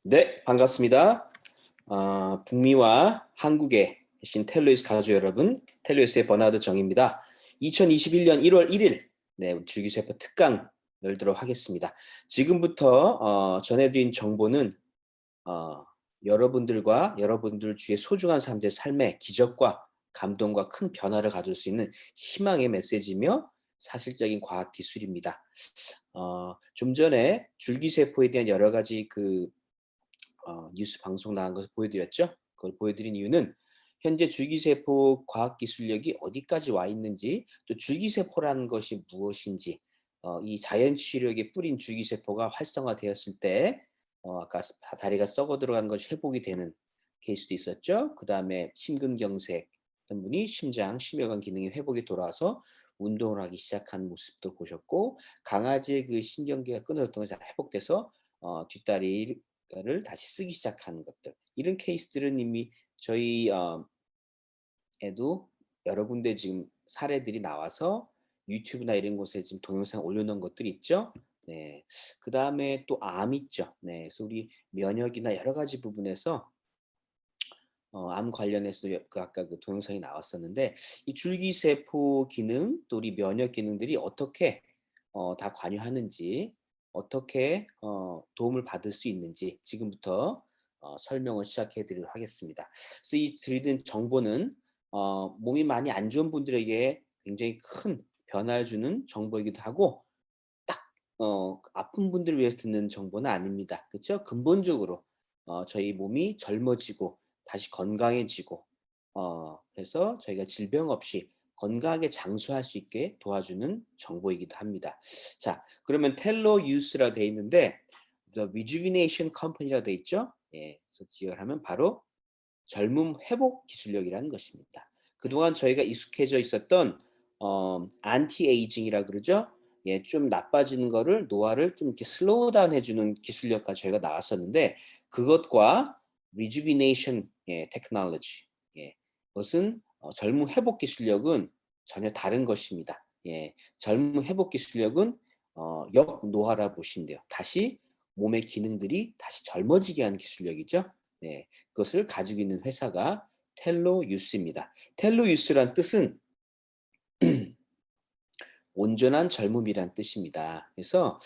네, 반갑습니다. 북미와 한국에 계신 텔로이스 가족 여러분, 텔로이스의 버나드 정입니다. 2021년 1월 1일, 네, 우리 줄기세포 특강 열도록 하겠습니다. 지금부터 전해드린 정보는 어, 여러분들과 여러분들 주위의 소중한 사람들의 삶에 기적과 감동과 큰 변화를 가질 수 있는 희망의 메시지며 사실적인 과학 기술입니다. 좀 전에 줄기세포에 대한 여러 가지 뉴스 방송 나간 것을 보여드렸죠. 그걸 보여드린 이유는 현재 줄기세포 과학기술력이 어디까지 와 있는지, 또 줄기세포라는 것이 무엇인지, 이 자연치유력에 뿌린 줄기세포가 활성화되었을 때, 아까 다리가 썩어 들어간 것이 회복이 되는 케이스도 있었죠. 그 다음에 심근경색 어떤 분이 심혈관 기능이 회복이 돌아와서 운동을 하기 시작한 모습도 보셨고, 강아지의 그 신경계가 끊어졌던 것이 회복돼서 뒷다리를 다시 쓰기 시작하는 것들, 이런 케이스들은 이미 저희 에도 여러 군데 지금 사례들이 나와서 유튜브나 이런 곳에 지금 동영상 올려놓은 것들이 있죠. 네. 그 다음에 또 암 있죠. 네. 그래서 우리 면역이나 여러 가지 부분에서 암 관련해서도 아까 그 동영상이 나왔었는데, 이 줄기세포 기능 또 우리 면역 기능들이 어떻게 다 관여하는지, 어떻게 도움을 받을 수 있는지 지금부터 설명을 시작해 드리도록 하겠습니다. 그래서 이 드리는 정보는 몸이 많이 안 좋은 분들에게 굉장히 큰 변화를 주는 정보이기도 하고, 딱 아픈 분들을 위해서 듣는 정보는 아닙니다. 그렇죠? 근본적으로 저희 몸이 젊어지고 다시 건강해지고, 그래서 저희가 질병 없이 건강하게 장수할 수 있게 도와주는 정보이기도 합니다. 자, 그러면 텔로 유스라 되어 있는데 The Rejuvenation Company라 되어 있죠? 예, 그래서 지혈하면 바로 젊음 회복 기술력이라는 것입니다. 그동안 저희가 익숙해져 있었던 안티 에이징이라 그러죠. 예, 좀 나빠지는 거를 노화를 좀 이렇게 슬로우 다운 해주는 기술력과 저희가 나왔었는데, 그것과 리주비네이션 테크놀로지, 그것은 젊음 회복 기술력은 전혀 다른 것입니다. 예, 젊음 회복 기술력은 역노화라 보시면 돼요. 다시 몸의 기능들이 다시 젊어지게 하는 기술력이죠. 네, 그것을 가지고 있는 회사가 텔로유스입니다. 텔로유스란 뜻은 온전한 젊음이란 뜻입니다. 그래서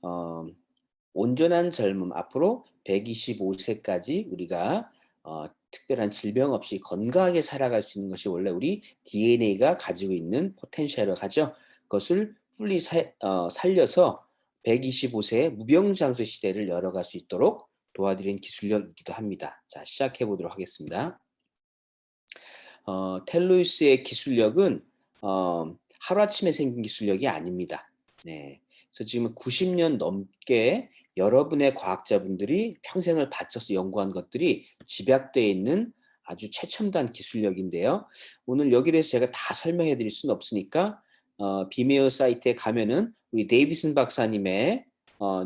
어, 온전한 젊음, 앞으로 125세까지 우리가 특별한 질병 없이 건강하게 살아갈 수 있는 것이 원래 우리 DNA가 가지고 있는 포텐셜을 하죠. 그것을 풀리 살려서 125세의 무병장수 시대를 열어갈 수 있도록 도와드리는 기술력이기도 합니다. 자, 시작해 보도록 하겠습니다. 텔루스의 기술력은 하루아침에 생긴 기술력이 아닙니다. 네. 그래서 지금 90년 넘게 여러분의 과학자분들이 평생을 바쳐서 연구한 것들이 집약되어 있는 아주 최첨단 기술력인데요. 오늘 여기에 대해서 제가 다 설명해 드릴 수는 없으니까 비메오 사이트에 가면은 우리 데이비슨 박사님의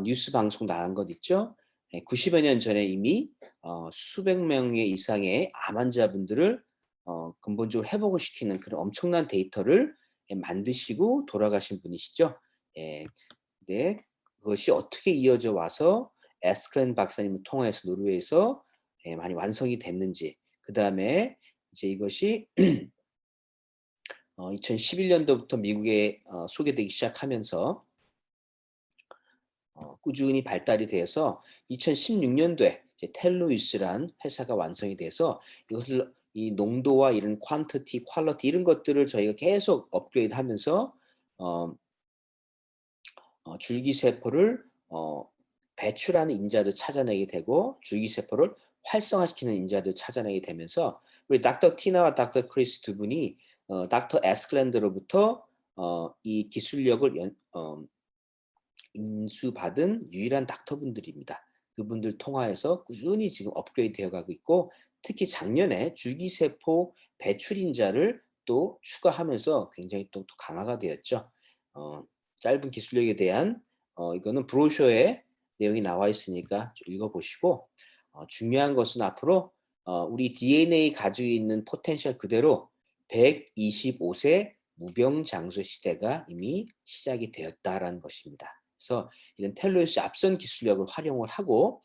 뉴스 방송 나간 것 있죠. 90여 년 전에 이미 수백 명의 이상의 암 환자분들을 근본적으로 회복을 시키는 그런 엄청난 데이터를 만드시고 돌아가신 분이시죠. 예, 네, 그것이 어떻게 이어져 와서 에스크렌 박사님을 통해서 노르웨이에서 많이 완성이 됐는지, 그 다음에 이제 이것이 2011년도부터 미국에 소개되기 시작하면서 꾸준히 발달이 되어서 2016년도에 텔로이스란 회사가 완성이 돼서 이것을 이 농도와 이런 퀀티티, 퀄리티 이런 것들을 저희가 계속 업그레이드하면서 어, 줄기세포를 배출하는 인자도 찾아내게 되고, 줄기세포를 활성화시키는 인자도 찾아내게 되면서 우리 닥터 티나와 닥터 크리스 두 분이 닥터 에스클랜드로부터 이 기술력을 인수받은 유일한 닥터분들입니다. 그분들 통화해서 꾸준히 지금 업그레이드 되어 가고 있고, 특히 작년에 줄기세포 배출인자를 또 추가하면서 굉장히 또 강화가 되었죠. 어, 짧은 기술력에 대한 이거는 브로셔에 내용이 나와 있으니까 좀 읽어보시고, 중요한 것은 앞으로 우리 DNA 가지고 있는 포텐셜 그대로 125세 무병장수 시대가 이미 시작이 되었다라는 것입니다. 그래서 이런 텔로이스 앞선 기술력을 활용을 하고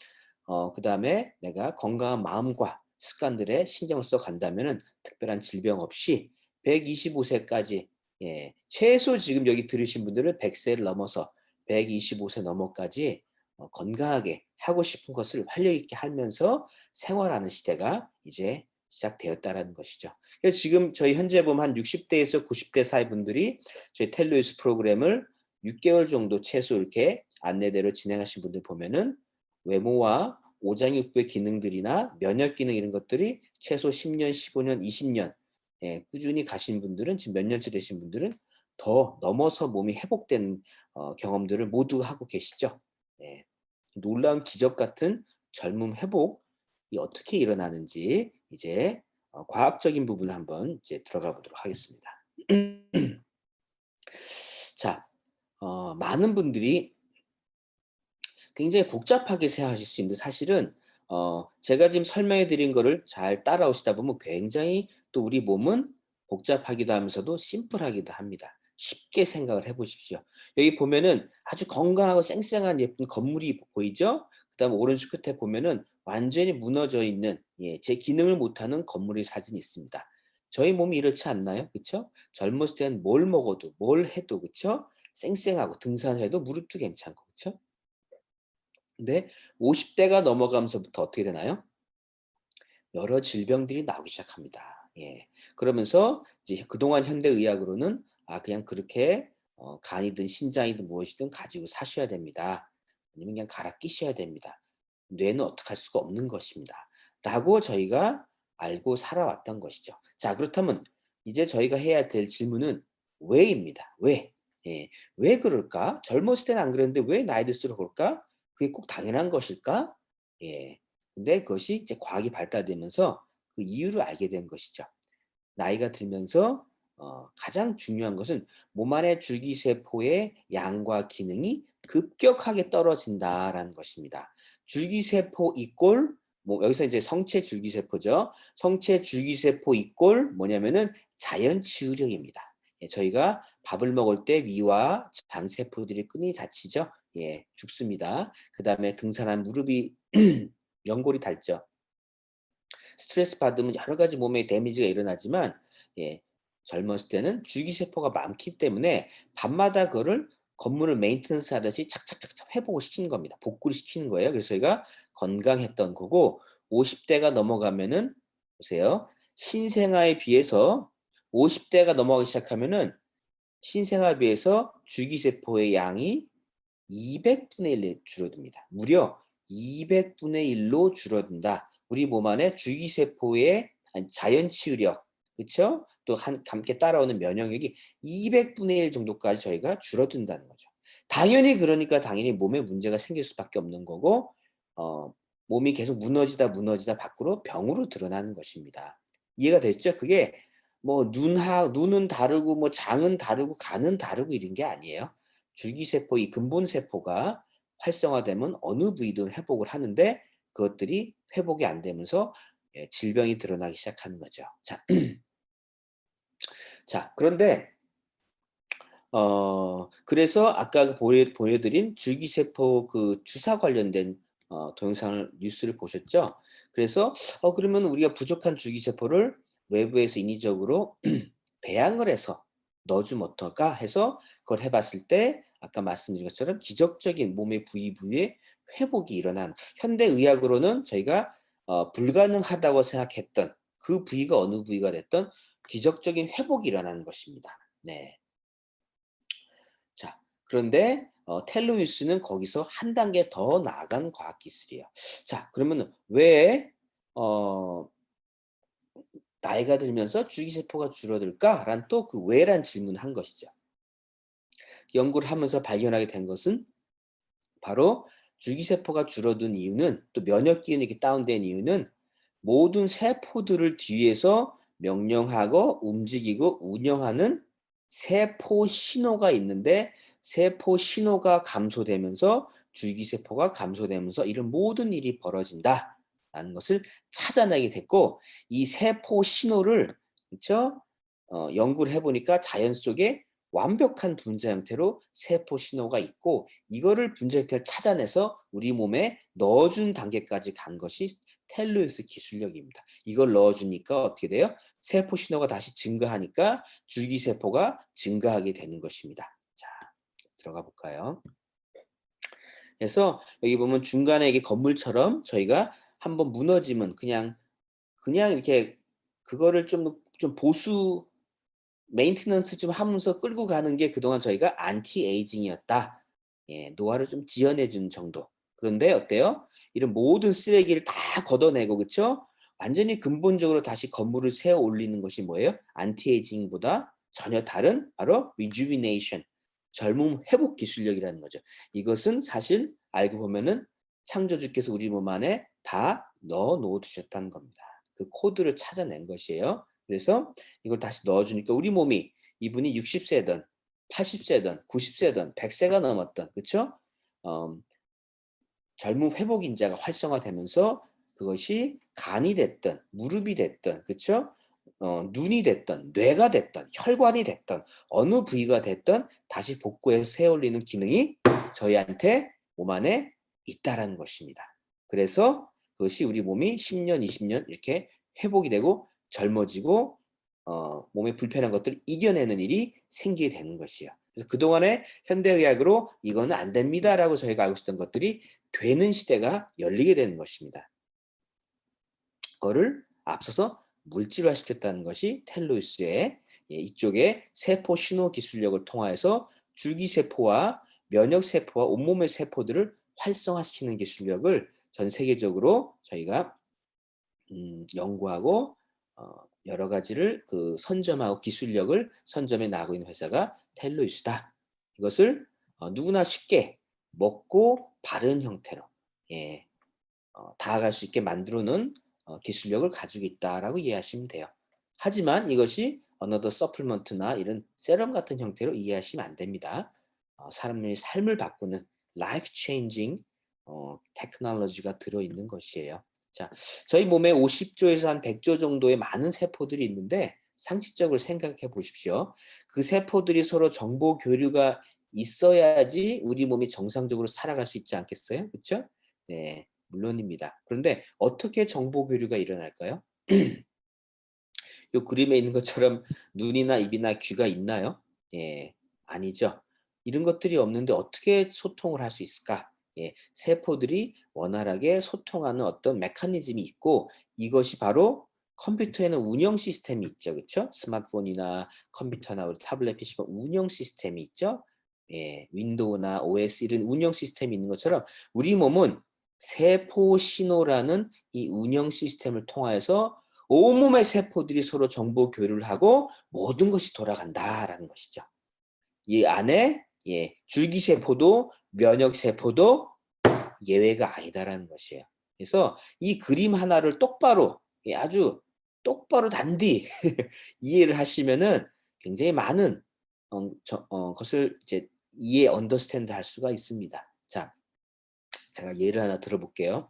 그다음에 내가 건강한 마음과 습관들에 신경을 써 간다면은 특별한 질병 없이 125세까지, 예, 최소 지금 여기 들으신 분들은 100세를 넘어서 125세 넘어까지 건강하게 하고 싶은 것을 활력 있게 하면서 생활하는 시대가 이제 시작되었다라는 것이죠. 그래서 지금 저희 현재 보면 한 60대에서 90대 사이 분들이 저희 텔레위스 프로그램을 6개월 정도 최소 이렇게 안내대로 진행하신 분들 보면은 외모와 오장육부의 기능들이나 면역 기능 이런 것들이 최소 10년, 15년, 20년, 예, 꾸준히 가신 분들은 지금 몇 년째 되신 분들은 더 넘어서 몸이 회복되는 경험들을 모두 하고 계시죠. 네. 놀라운 기적 같은 젊음 회복이 어떻게 일어나는지 이제 과학적인 부분을 한번 이제 들어가 보도록 하겠습니다. 자, 많은 분들이 굉장히 복잡하게 생각하실 수 있는데 사실은 제가 지금 설명해 드린 거를 잘 따라오시다 보면 굉장히 또 우리 몸은 복잡하기도 하면서도 심플하기도 합니다. 쉽게 생각을 해 보십시오. 여기 보면은 아주 건강하고 쌩쌩한 예쁜 건물이 보이죠? 그다음에 오른쪽 끝에 보면은 완전히 무너져 있는, 예, 제 기능을 못하는 건물의 사진이 있습니다. 저희 몸이 이렇지 않나요? 그쵸? 젊었을 때는 뭘 먹어도 뭘 해도, 그쵸? 쌩쌩하고 등산을 해도 무릎도 괜찮고, 그쵸? 근데 50대가 넘어가면서부터 어떻게 되나요? 여러 질병들이 나오기 시작합니다. 예. 그러면서 이제 그동안 현대의학으로는 그냥 그렇게 간이든 신장이든 무엇이든 가지고 사셔야 됩니다. 아니면 그냥 갈아 끼셔야 됩니다. 뇌는 어떡할 수가 없는 것입니다. 라고 저희가 알고 살아왔던 것이죠. 자, 그렇다면 이제 저희가 해야 될 질문은 왜입니다. 왜? 예. 왜 그럴까? 젊었을 때는 안 그랬는데 왜 나이 들수록 그럴까? 그게 꼭 당연한 것일까? 예. 근데 그것이 이제 과학이 발달되면서 그 이유를 알게 된 것이죠. 나이가 들면서 가장 중요한 것은 몸 안의 줄기세포의 양과 기능이 급격하게 떨어진다라는 것입니다. 줄기세포 이꼴, 뭐 여기서 이제 성체 줄기세포죠. 성체 줄기세포 이꼴 뭐냐면은 자연치유력입니다. 예, 저희가 밥을 먹을 때 위와 장세포들이 끈이 다치죠. 예, 죽습니다. 그 다음에 등산한 무릎이 연골이 닳죠. 스트레스 받으면 여러 가지 몸에 데미지가 일어나지만, 예, 젊었을 때는 줄기세포가 많기 때문에 밤마다 그거를 건물을 메인테넌스 하듯이 착착착착 회복을 시키는 겁니다. 복구를 시키는 거예요. 그래서 저희가 건강했던 거고 50대가 넘어가면은 보세요. 신생아에 비해서 50대가 넘어가기 시작하면은 신생아에 비해서 줄기세포의 양이 200분의 1 줄어듭니다. 무려 200분의 1로 줄어든다. 우리 몸 안에 줄기세포의 자연 치유력, 그쵸? 또 함께 따라오는 면역력이 200분의 1 정도까지 저희가 줄어든다는 거죠. 당연히 그러니까 당연히 몸에 문제가 생길 수밖에 없는 거고, 몸이 계속 무너지다 밖으로 병으로 드러나는 것입니다. 이해가 됐죠? 그게 뭐 눈은 다르고 뭐 장은 다르고 간은 다르고 이런 게 아니에요. 줄기세포 이 근본세포가 활성화되면 어느 부위든 회복을 하는데 그것들이 회복이 안 되면서, 예, 질병이 드러나기 시작하는 거죠. 자, 자, 그런데 그래서 아까 그 보여드린 줄기세포 그 주사 관련된 동영상을 뉴스를 보셨죠? 그래서 그러면 우리가 부족한 줄기세포를 외부에서 인위적으로 배양을 해서 넣어주면 어떨까 해서 그걸 해봤을 때 아까 말씀드린 것처럼 기적적인 몸의 부위에 회복이 일어난, 현대의학으로는 저희가 불가능하다고 생각했던 그 부위가 어느 부위가 됐던 기적적인 회복이 일어나는 것입니다. 네. 자, 그런데 텔로유스는 거기서 한 단계 더 나아간 과학 기술이에요. 자, 그러면 왜 어, 나이가 들면서 줄기세포가 줄어들까? 또 그 왜란 질문을 한 것이죠. 연구를 하면서 발견하게 된 것은 바로 줄기세포가 줄어든 이유는, 또 면역 기능이 이렇게 다운된 이유는 모든 세포들을 뒤에서 명령하고 움직이고 운영하는 세포 신호가 있는데, 세포 신호가 감소되면서 줄기세포가 감소되면서 이런 모든 일이 벌어진다라는 것을 찾아내게 됐고, 이 세포 신호를, 그렇죠? 연구를 해보니까 자연 속에 완벽한 분자 형태로 세포 신호가 있고 이거를 분자 형태를 찾아내서 우리 몸에 넣어준 단계까지 간 것이 텔로이스 기술력입니다. 이걸 넣어주니까 어떻게 돼요? 세포 신호가 다시 증가하니까 줄기세포가 증가하게 되는 것입니다. 자, 들어가 볼까요? 그래서 여기 보면 중간에 이게 건물처럼 저희가 한번 무너지면 그냥 이렇게 그거를 좀 보수 메인테넌스 좀 하면서 끌고 가는 게 그동안 저희가 안티 에이징이었다. 예, 노화를 좀 지연해 주는 정도. 그런데 어때요? 이런 모든 쓰레기를 다 걷어내고 그쵸? 완전히 근본적으로 다시 건물을 세워 올리는 것이 뭐예요? 안티 에이징보다 전혀 다른 바로 rejuvenation, 젊음 회복 기술력이라는 거죠. 이것은 사실 알고 보면은 창조주께서 우리 몸 안에 다 넣어 놓아 주셨다는 겁니다. 그 코드를 찾아낸 것이에요. 그래서 이걸 다시 넣어주니까 우리 몸이 이분이 60세든 80세든 90세든 100세가 넘었던 그렇죠? 젊음 회복 인자가 활성화되면서 그것이 간이 됐든 무릎이 됐든 그렇죠? 눈이 됐든 뇌가 됐든 혈관이 됐든 어느 부위가 됐든 다시 복구해서 세올리는 기능이 저희한테 몸 안에 있다라는 것입니다. 그래서 그것이 우리 몸이 10년, 20년 이렇게 회복이 되고 젊어지고 몸의 불편한 것들을 이겨내는 일이 생기게 되는 것이에요. 그래서 그동안에 현대의학으로 이거는 안 됩니다라고 저희가 알고 있었던 것들이 되는 시대가 열리게 되는 것입니다. 그거를 앞서서 물질화시켰다는 것이 텔로이스의 이쪽에 세포 신호 기술력을 통해서 줄기세포와 면역세포와 온몸의 세포들을 활성화시키는 기술력을 전 세계적으로 저희가 연구하고 여러 가지를 선점하고 기술력을 선점해 나가고 있는 회사가 텔로이스다. 이것을 누구나 쉽게 먹고 바른 형태로 예, 다가갈 수 있게 만들어 놓은 기술력을 가지고 있다라고 이해하시면 돼요. 하지만 이것이 another supplement나 이런 세럼 같은 형태로 이해하시면 안 됩니다. 사람의 삶을 바꾸는 life changing 테크놀로지가 들어있는 것이에요. 자, 저희 몸에 50조에서 한 100조 정도의 많은 세포들이 있는데 상식적으로 생각해 보십시오. 그 세포들이 서로 정보 교류가 있어야지 우리 몸이 정상적으로 살아갈 수 있지 않겠어요? 그렇죠? 네, 물론입니다. 그런데 어떻게 정보 교류가 일어날까요? 이 그림에 있는 것처럼 눈이나 입이나 귀가 있나요? 예, 아니죠. 이런 것들이 없는데 어떻게 소통을 할 수 있을까? 예, 세포들이 원활하게 소통하는 어떤 메커니즘이 있고 이것이 바로 컴퓨터에는 운영 시스템이 있죠. 그렇죠? 스마트폰이나 컴퓨터나 우리 타블렛 PC방 운영 시스템이 있죠. 예, 윈도우나 OS 이런 운영 시스템이 있는 것처럼 우리 몸은 세포 신호라는 이 운영 시스템을 통하여서 온몸의 세포들이 서로 정보 교류를 하고 모든 것이 돌아간다라는 것이죠. 이 안에 줄기세포도 면역세포도 예외가 아니다라는 것이에요. 그래서 이 그림 하나를 똑바로 아주 똑바로 단디 이해를 하시면은 굉장히 많은 것을 이제 언더스탠드 할 수가 있습니다. 자, 제가 예를 하나 들어볼게요.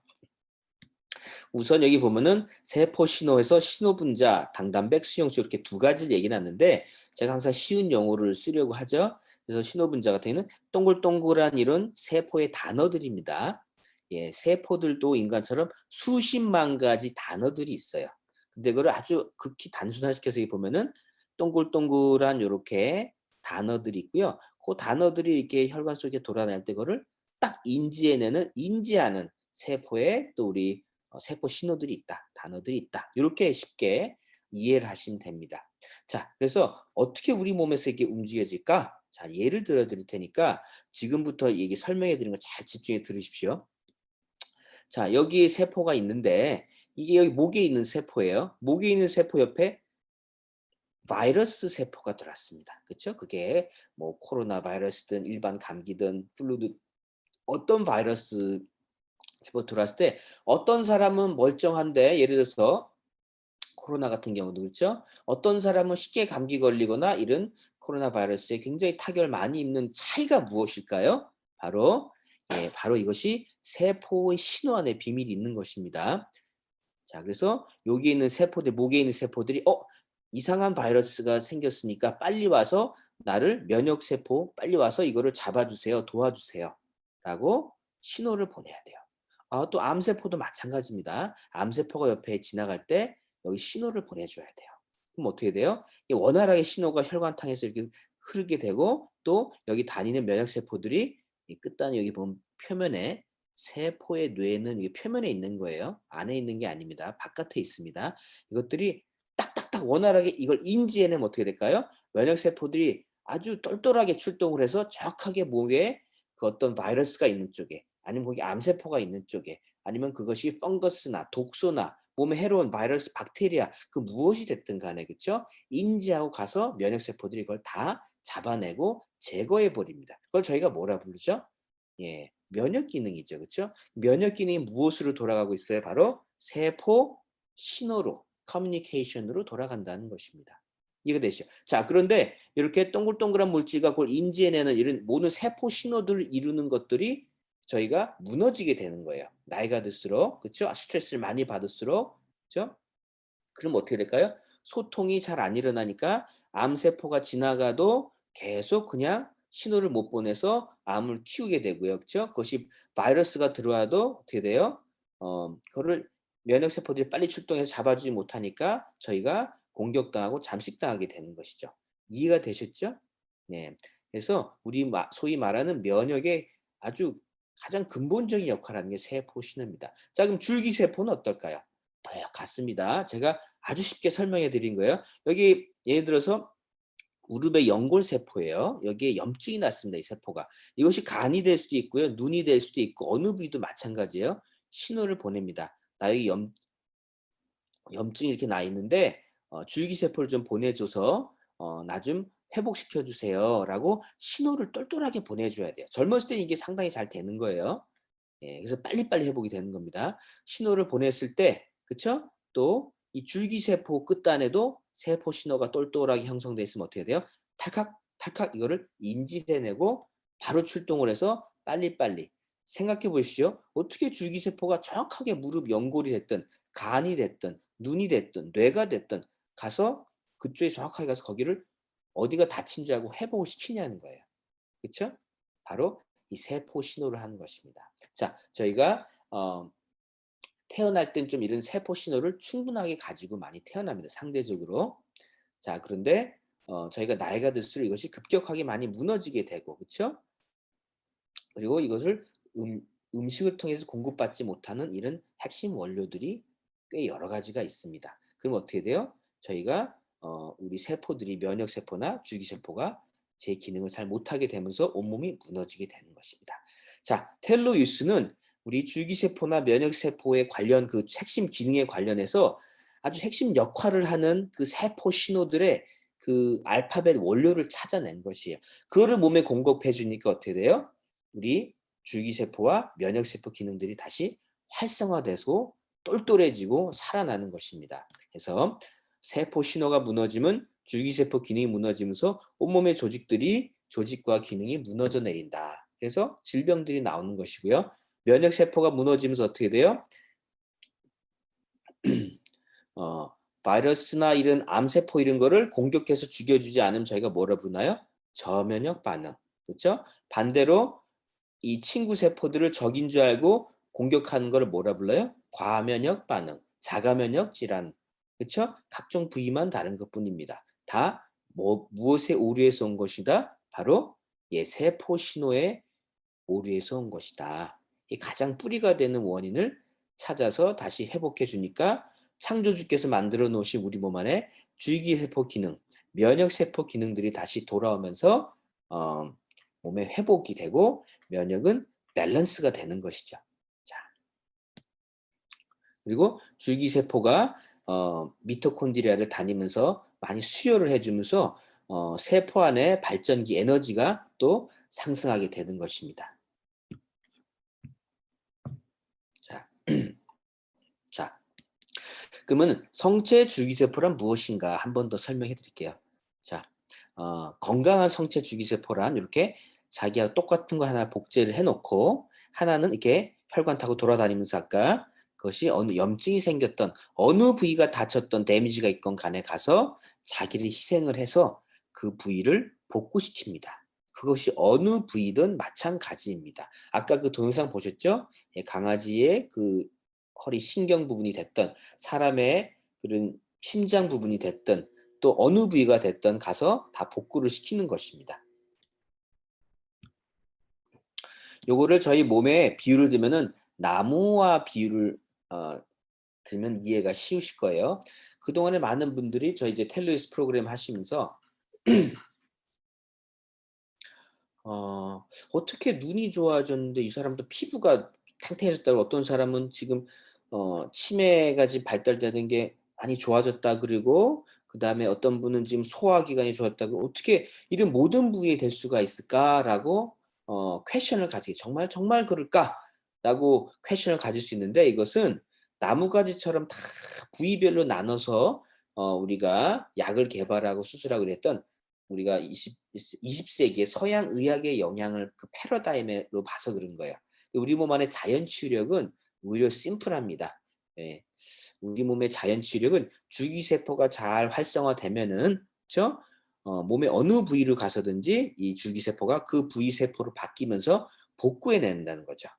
우선 여기 보면은 세포 신호에서 신호 분자, 당단백, 수용체 이렇게 두 가지를 얘기 하는데 제가 항상 쉬운 용어를 쓰려고 하죠. 그래서 신호 분자 같은 경우는 동글동글한 이런 세포의 단어들입니다. 예, 세포들도 인간처럼 수십만 가지 단어들이 있어요. 근데 그걸 아주 극히 단순화시켜서 보면은 동글동글한 요렇게 단어들이 있고요. 그 단어들이 이렇게 혈관 속에 돌아다닐 때 그거를 딱 인지하는 세포에 또 우리 세포 신호들이 있다. 단어들이 있다. 이렇게 쉽게 이해를 하시면 됩니다. 자, 그래서 어떻게 우리 몸에서 이게 움직여질까? 자, 예를 들어 드릴 테니까 지금부터 얘기 설명해 드리는 거 잘 집중해 들으십시오. 자, 여기에 세포가 있는데 이게 여기 목에 있는 세포예요. 목에 있는 세포 옆에 바이러스 세포가 들어왔습니다. 그렇죠? 그게 뭐 코로나 바이러스든 일반 감기든 플루든 어떤 바이러스 세포 들어왔을 때 어떤 사람은 멀쩡한데 예를 들어서 코로나 같은 경우도 그렇죠. 어떤 사람은 쉽게 감기 걸리거나 이런 코로나 바이러스에 굉장히 타격을 많이 입는 차이가 무엇일까요? 바로 이것이 세포의 신호 안에 비밀이 있는 것입니다. 자, 그래서 여기 있는 세포들, 목에 있는 세포들이 이상한 바이러스가 생겼으니까 빨리 와서 나를 면역세포 빨리 와서 이거를 잡아주세요. 도와주세요. 라고 신호를 보내야 돼요. 또 암세포도 마찬가지입니다. 암세포가 옆에 지나갈 때 여기 신호를 보내줘야 돼요. 그럼 어떻게 돼요? 원활하게 신호가 혈관탕에서 이렇게 흐르게 되고 또 여기 다니는 면역세포들이 이 끝단이 여기 보면 표면에 세포의 뇌는 이 표면에 있는 거예요. 안에 있는 게 아닙니다. 바깥에 있습니다. 이것들이 딱딱딱 원활하게 이걸 인지해내면 어떻게 될까요? 면역세포들이 아주 똘똘하게 출동을 해서 정확하게 몸에 그 어떤 바이러스가 있는 쪽에 아니면 거기 암세포가 있는 쪽에 아니면 그것이 펑거스나 독소나 몸에 해로운 바이러스, 박테리아 그 무엇이 됐든 간에 그렇죠? 인지하고 가서 면역세포들이 이걸 다 잡아내고 제거해 버립니다. 그걸 저희가 뭐라 부르죠? 예, 면역 기능이죠. 그렇죠? 면역 기능이 무엇으로 돌아가고 있어요? 바로 세포 신호로, 커뮤니케이션으로 돌아간다는 것입니다. 이해되시죠? 자, 그런데 이렇게 동글동글한 물질과 그걸 인지해내는 이런 모든 세포 신호들을 이루는 것들이 저희가 무너지게 되는 거예요. 나이가 들수록, 그렇죠? 스트레스를 많이 받을수록, 그렇죠? 그럼 어떻게 될까요? 소통이 잘 안 일어나니까 암세포가 지나가도 계속 그냥 신호를 못 보내서 암을 키우게 되고요. 그렇죠? 그것이 바이러스가 들어와도 어떻게 돼요? 그거를 면역세포들이 빨리 출동해서 잡아주지 못하니까 저희가 공격당하고 잠식당하게 되는 것이죠. 이해가 되셨죠? 네. 그래서 우리 소위 말하는 면역의 아주 가장 근본적인 역할을 하는 게 세포 신호입니다. 자, 그럼 줄기세포는 어떨까요? 똑같습니다. 제가 아주 쉽게 설명해 드린 거예요. 여기 예를 들어서 무릎의 연골세포예요. 여기에 염증이 났습니다. 이 세포가. 이것이 간이 될 수도 있고요. 눈이 될 수도 있고 어느 부위도 마찬가지예요. 신호를 보냅니다. 나 여기 염증이 이렇게 나 있는데 줄기세포를 좀 보내줘서 나 좀 회복시켜 주세요라고 신호를 똘똘하게 보내줘야 돼요. 젊었을 때 이게 상당히 잘 되는 거예요. 예, 그래서 빨리빨리 회복이 되는 겁니다. 신호를 보냈을 때, 그쵸? 또 이 줄기세포 끝단에도 세포 신호가 똘똘하게 형성돼 있으면 어떻게 돼요? 탈칵, 탈칵 이거를 인지해내고 바로 출동을 해서 빨리빨리. 생각해 보십시오. 어떻게 줄기세포가 정확하게 무릎 연골이 됐든, 간이 됐든, 눈이 됐든, 뇌가 됐든 가서 그쪽에 정확하게 가서 거기를 어디가 다친 줄 알고 회복을 시키냐는 거예요. 그쵸? 바로 이 세포 신호를 하는 것입니다. 자, 저희가 태어날 땐 좀 이런 세포 신호를 충분하게 가지고 많이 태어납니다. 상대적으로. 자, 그런데 저희가 나이가 들수록 이것이 급격하게 많이 무너지게 되고, 그렇죠? 그리고 이것을 음식을 통해서 공급받지 못하는 이런 핵심 원료들이 꽤 여러 가지가 있습니다. 그럼 어떻게 돼요? 저희가 우리 세포들이 면역 세포나 줄기 세포가 제 기능을 잘 못하게 되면서 온몸이 무너지게 되는 것입니다. 자, 텔로유스는 우리 줄기세포나 면역세포에 관련 그 핵심 기능에 관련해서 아주 핵심 역할을 하는 그 세포 신호들의 그 알파벳 원료를 찾아낸 것이에요. 그거를 몸에 공급해 주니까 어떻게 돼요? 우리 줄기세포와 면역세포 기능들이 다시 활성화돼서 똘똘해지고 살아나는 것입니다. 그래서 세포 신호가 무너지면 줄기세포 기능이 무너지면서 온몸의 조직과 기능이 무너져 내린다. 그래서 질병들이 나오는 것이고요. 면역세포가 무너지면서 어떻게 돼요? 바이러스나 이런 암세포 이런 거를 공격해서 죽여주지 않으면 저희가 뭐라 부르나요? 저면역 반응. 그렇죠? 반대로 이 친구 세포들을 적인 줄 알고 공격하는 거를 뭐라 불러요? 과면역 반응, 자가면역 질환. 그렇죠? 각종 부위만 다른 것뿐입니다. 다 무엇의 오류에서 온 것이다? 바로 세포 신호의 오류에서 온 것이다. 이 가장 뿌리가 되는 원인을 찾아서 다시 회복해 주니까 창조주께서 만들어 놓으신 우리 몸 안에 줄기세포 기능, 면역세포 기능들이 다시 돌아오면서 몸의 회복이 되고 면역은 밸런스가 되는 것이죠. 자, 그리고 줄기세포가 미토콘드리아를 다니면서 많이 수혈을 해주면서 세포 안에 발전기 에너지가 또 상승하게 되는 것입니다. 자, 자, 그러면 성체 줄기세포란 무엇인가 한 번 더 설명해 드릴게요. 자, 건강한 성체 줄기세포란 이렇게 자기와 똑같은 거 하나 복제를 해놓고 하나는 이렇게 혈관 타고 돌아다니면서 아까 그것이 어느 염증이 생겼던 어느 부위가 다쳤던 데미지가 있건 간에 가서 자기를 희생을 해서 그 부위를 복구시킵니다. 그것이 어느 부위든 마찬가지입니다. 아까 그 동영상 보셨죠? 예, 강아지의 그 허리 신경 부분이 됐던 사람의 그런 심장 부분이 됐던 또 어느 부위가 됐던 가서 다 복구를 시키는 것입니다. 요거를 저희 몸에 비유를 들면은 나무와 비유를 들면 이해가 쉬우실 거예요. 그동안에 많은 분들이 저희 이제 텔레비전 프로그램 하시면서 어떻게 눈이 좋아졌는데 이 사람도 피부가 탱탱해졌다고 어떤 사람은 지금 치매가 지금 발달되는 게 많이 좋아졌다 그리고 그다음에 어떤 분은 지금 소화기관이 좋았다고 어떻게 이런 모든 부위에 될 수가 있을까라고 퀘션을 가지게 정말 정말 그럴까라고 퀘션을 가질 수 있는데 이것은 나무가지처럼 다 부위별로 나눠서 우리가 약을 개발하고 수술하고 그랬던 우리가 20세기의 서양 의학의 영향을 그 패러다임으로 봐서 그런 거예요. 우리 몸 안에 자연 치유력은 오히려 심플합니다. 예. 우리 몸의 자연 치유력은 줄기세포가 잘 활성화되면은 그렇죠? 몸의 어느 부위로 가서든지 이 줄기세포가 그 부위 세포로 바뀌면서 복구해낸다는 거죠.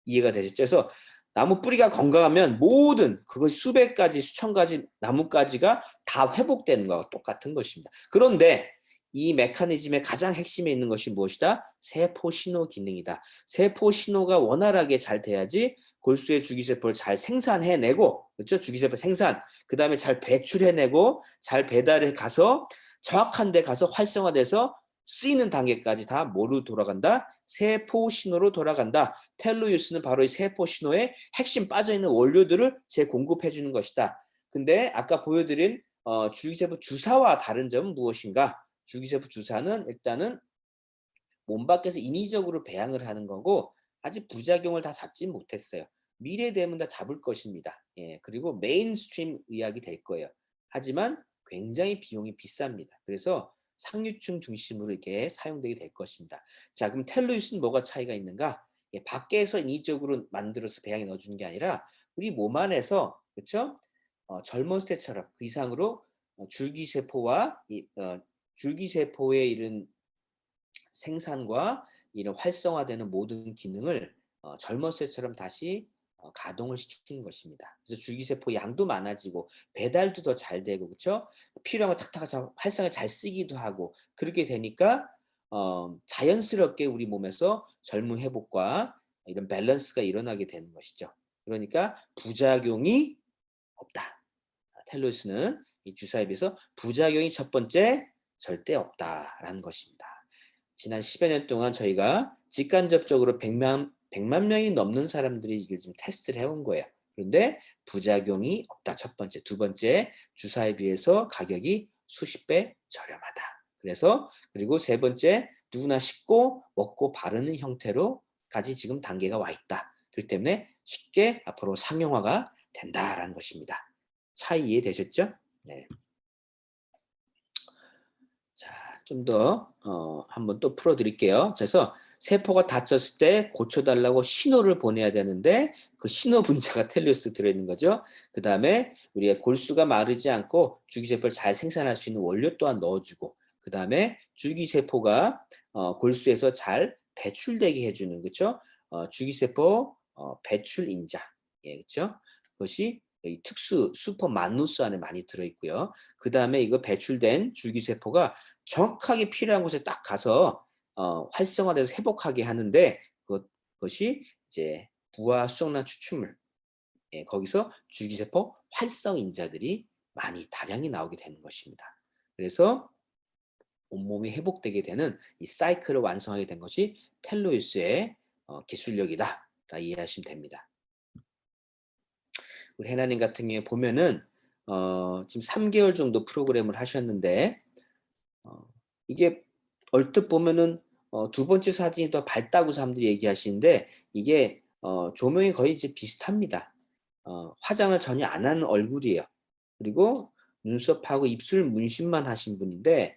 이해가 되셨죠? 그래서 나무 뿌리가 건강하면 모든 그것이 수백 가지, 수천 가지 나뭇가지가 다 회복되는 거와 똑같은 것입니다. 그런데 이 메커니즘의 가장 핵심에 있는 것이 무엇이다? 세포 신호 기능이다. 세포 신호가 원활하게 잘 돼야지 골수의 줄기세포를 잘 생산해내고, 그렇죠? 줄기세포 생산, 그 다음에 잘 배출해내고, 잘 배달해 가서 정확한 데 가서 활성화돼서 쓰이는 단계까지 다 뭐로 돌아간다? 세포 신호로 돌아간다. 텔로유스는 바로 이 세포 신호에 핵심 빠져있는 원료들을 재공급해 주는 것이다. 근데 아까 보여드린 줄기세포 주사와 다른 점은 무엇인가? 줄기세포 주사는 일단은 몸 밖에서 인위적으로 배양을 하는 거고 아직 부작용을 다 잡지 못했어요. 미래 되면 다 잡을 것입니다. 예, 그리고 메인스트림 의학이 될 거예요. 하지만 굉장히 비용이 비쌉니다. 그래서 상류층 중심으로 이렇게 사용되게 될 것입니다. 자, 그럼 텔루이스는 뭐가 차이가 있는가? 예, 밖에서 인위적으로 만들어서 배양에 넣어주는 게 아니라 우리 몸 안에서 그렇죠? 젊었을 때처럼 그 이상으로 줄기세포와 줄기세포의 이런 생산과 이런 활성화되는 모든 기능을 젊었을 때처럼 다시 가동을 시키는 것입니다. 그래서 줄기세포 양도 많아지고 배달도 더 잘 되고 그렇죠? 필요한 거 탁탁 활성화 잘 쓰기도 하고 그렇게 되니까 자연스럽게 우리 몸에서 젊음 회복과 이런 밸런스가 일어나게 되는 것이죠. 그러니까 부작용이 없다. 텔로스는 이 주사에 비해서 부작용이 첫 번째 절대 없다라는 것입니다. 지난 10여 년 동안 저희가 직간접적으로 100만 명이 넘는 사람들이 이걸 지금 테스트를 해온 거예요. 그런데 부작용이 없다. 첫 번째. 두 번째, 주사에 비해서 가격이 수십 배 저렴하다. 그래서 그리고 세 번째, 누구나 쉽고 먹고 바르는 형태로까지 지금 단계가 와 있다. 그렇기 때문에 쉽게 앞으로 상용화가 된다라는 것입니다. 차이 이해되셨죠? 네. 자, 좀 더 한번 또 풀어드릴게요. 그래서 세포가 다쳤을 때 고쳐달라고 신호를 보내야 되는데 그 신호 분자가 텔레우스 들어있는 거죠. 그 다음에 우리가 골수가 마르지 않고 줄기세포를 잘 생산할 수 있는 원료 또한 넣어주고 그 다음에 줄기세포가 골수에서 잘 배출되게 해주는 그렇죠. 줄기세포 배출 인자, 예, 그렇죠. 그것이 이 특수 슈퍼 만누스 안에 많이 들어있고요. 그 다음에 이거 배출된 줄기세포가 정확하게 필요한 곳에 딱 가서 활성화돼서 회복하게 하는데 그것이 이제 부화 수정란 추출물, 예, 거기서 줄기세포 활성 인자들이 많이 다량이 나오게 되는 것입니다. 그래서 온몸이 회복되게 되는 이 사이클을 완성하게 된 것이 텔로이스의 기술력이다 라 이해하시면 됩니다. 우리 해나님 같은 경우에 보면은 지금 3개월 정도 프로그램을 하셨는데 이게 얼뜻 보면은 두 번째 사진이 더 밝다고 사람들이 얘기하시는데 이게 조명이 거의 이제 비슷합니다. 화장을 전혀 안 한 얼굴이에요. 그리고 눈썹하고 입술 문신만 하신 분인데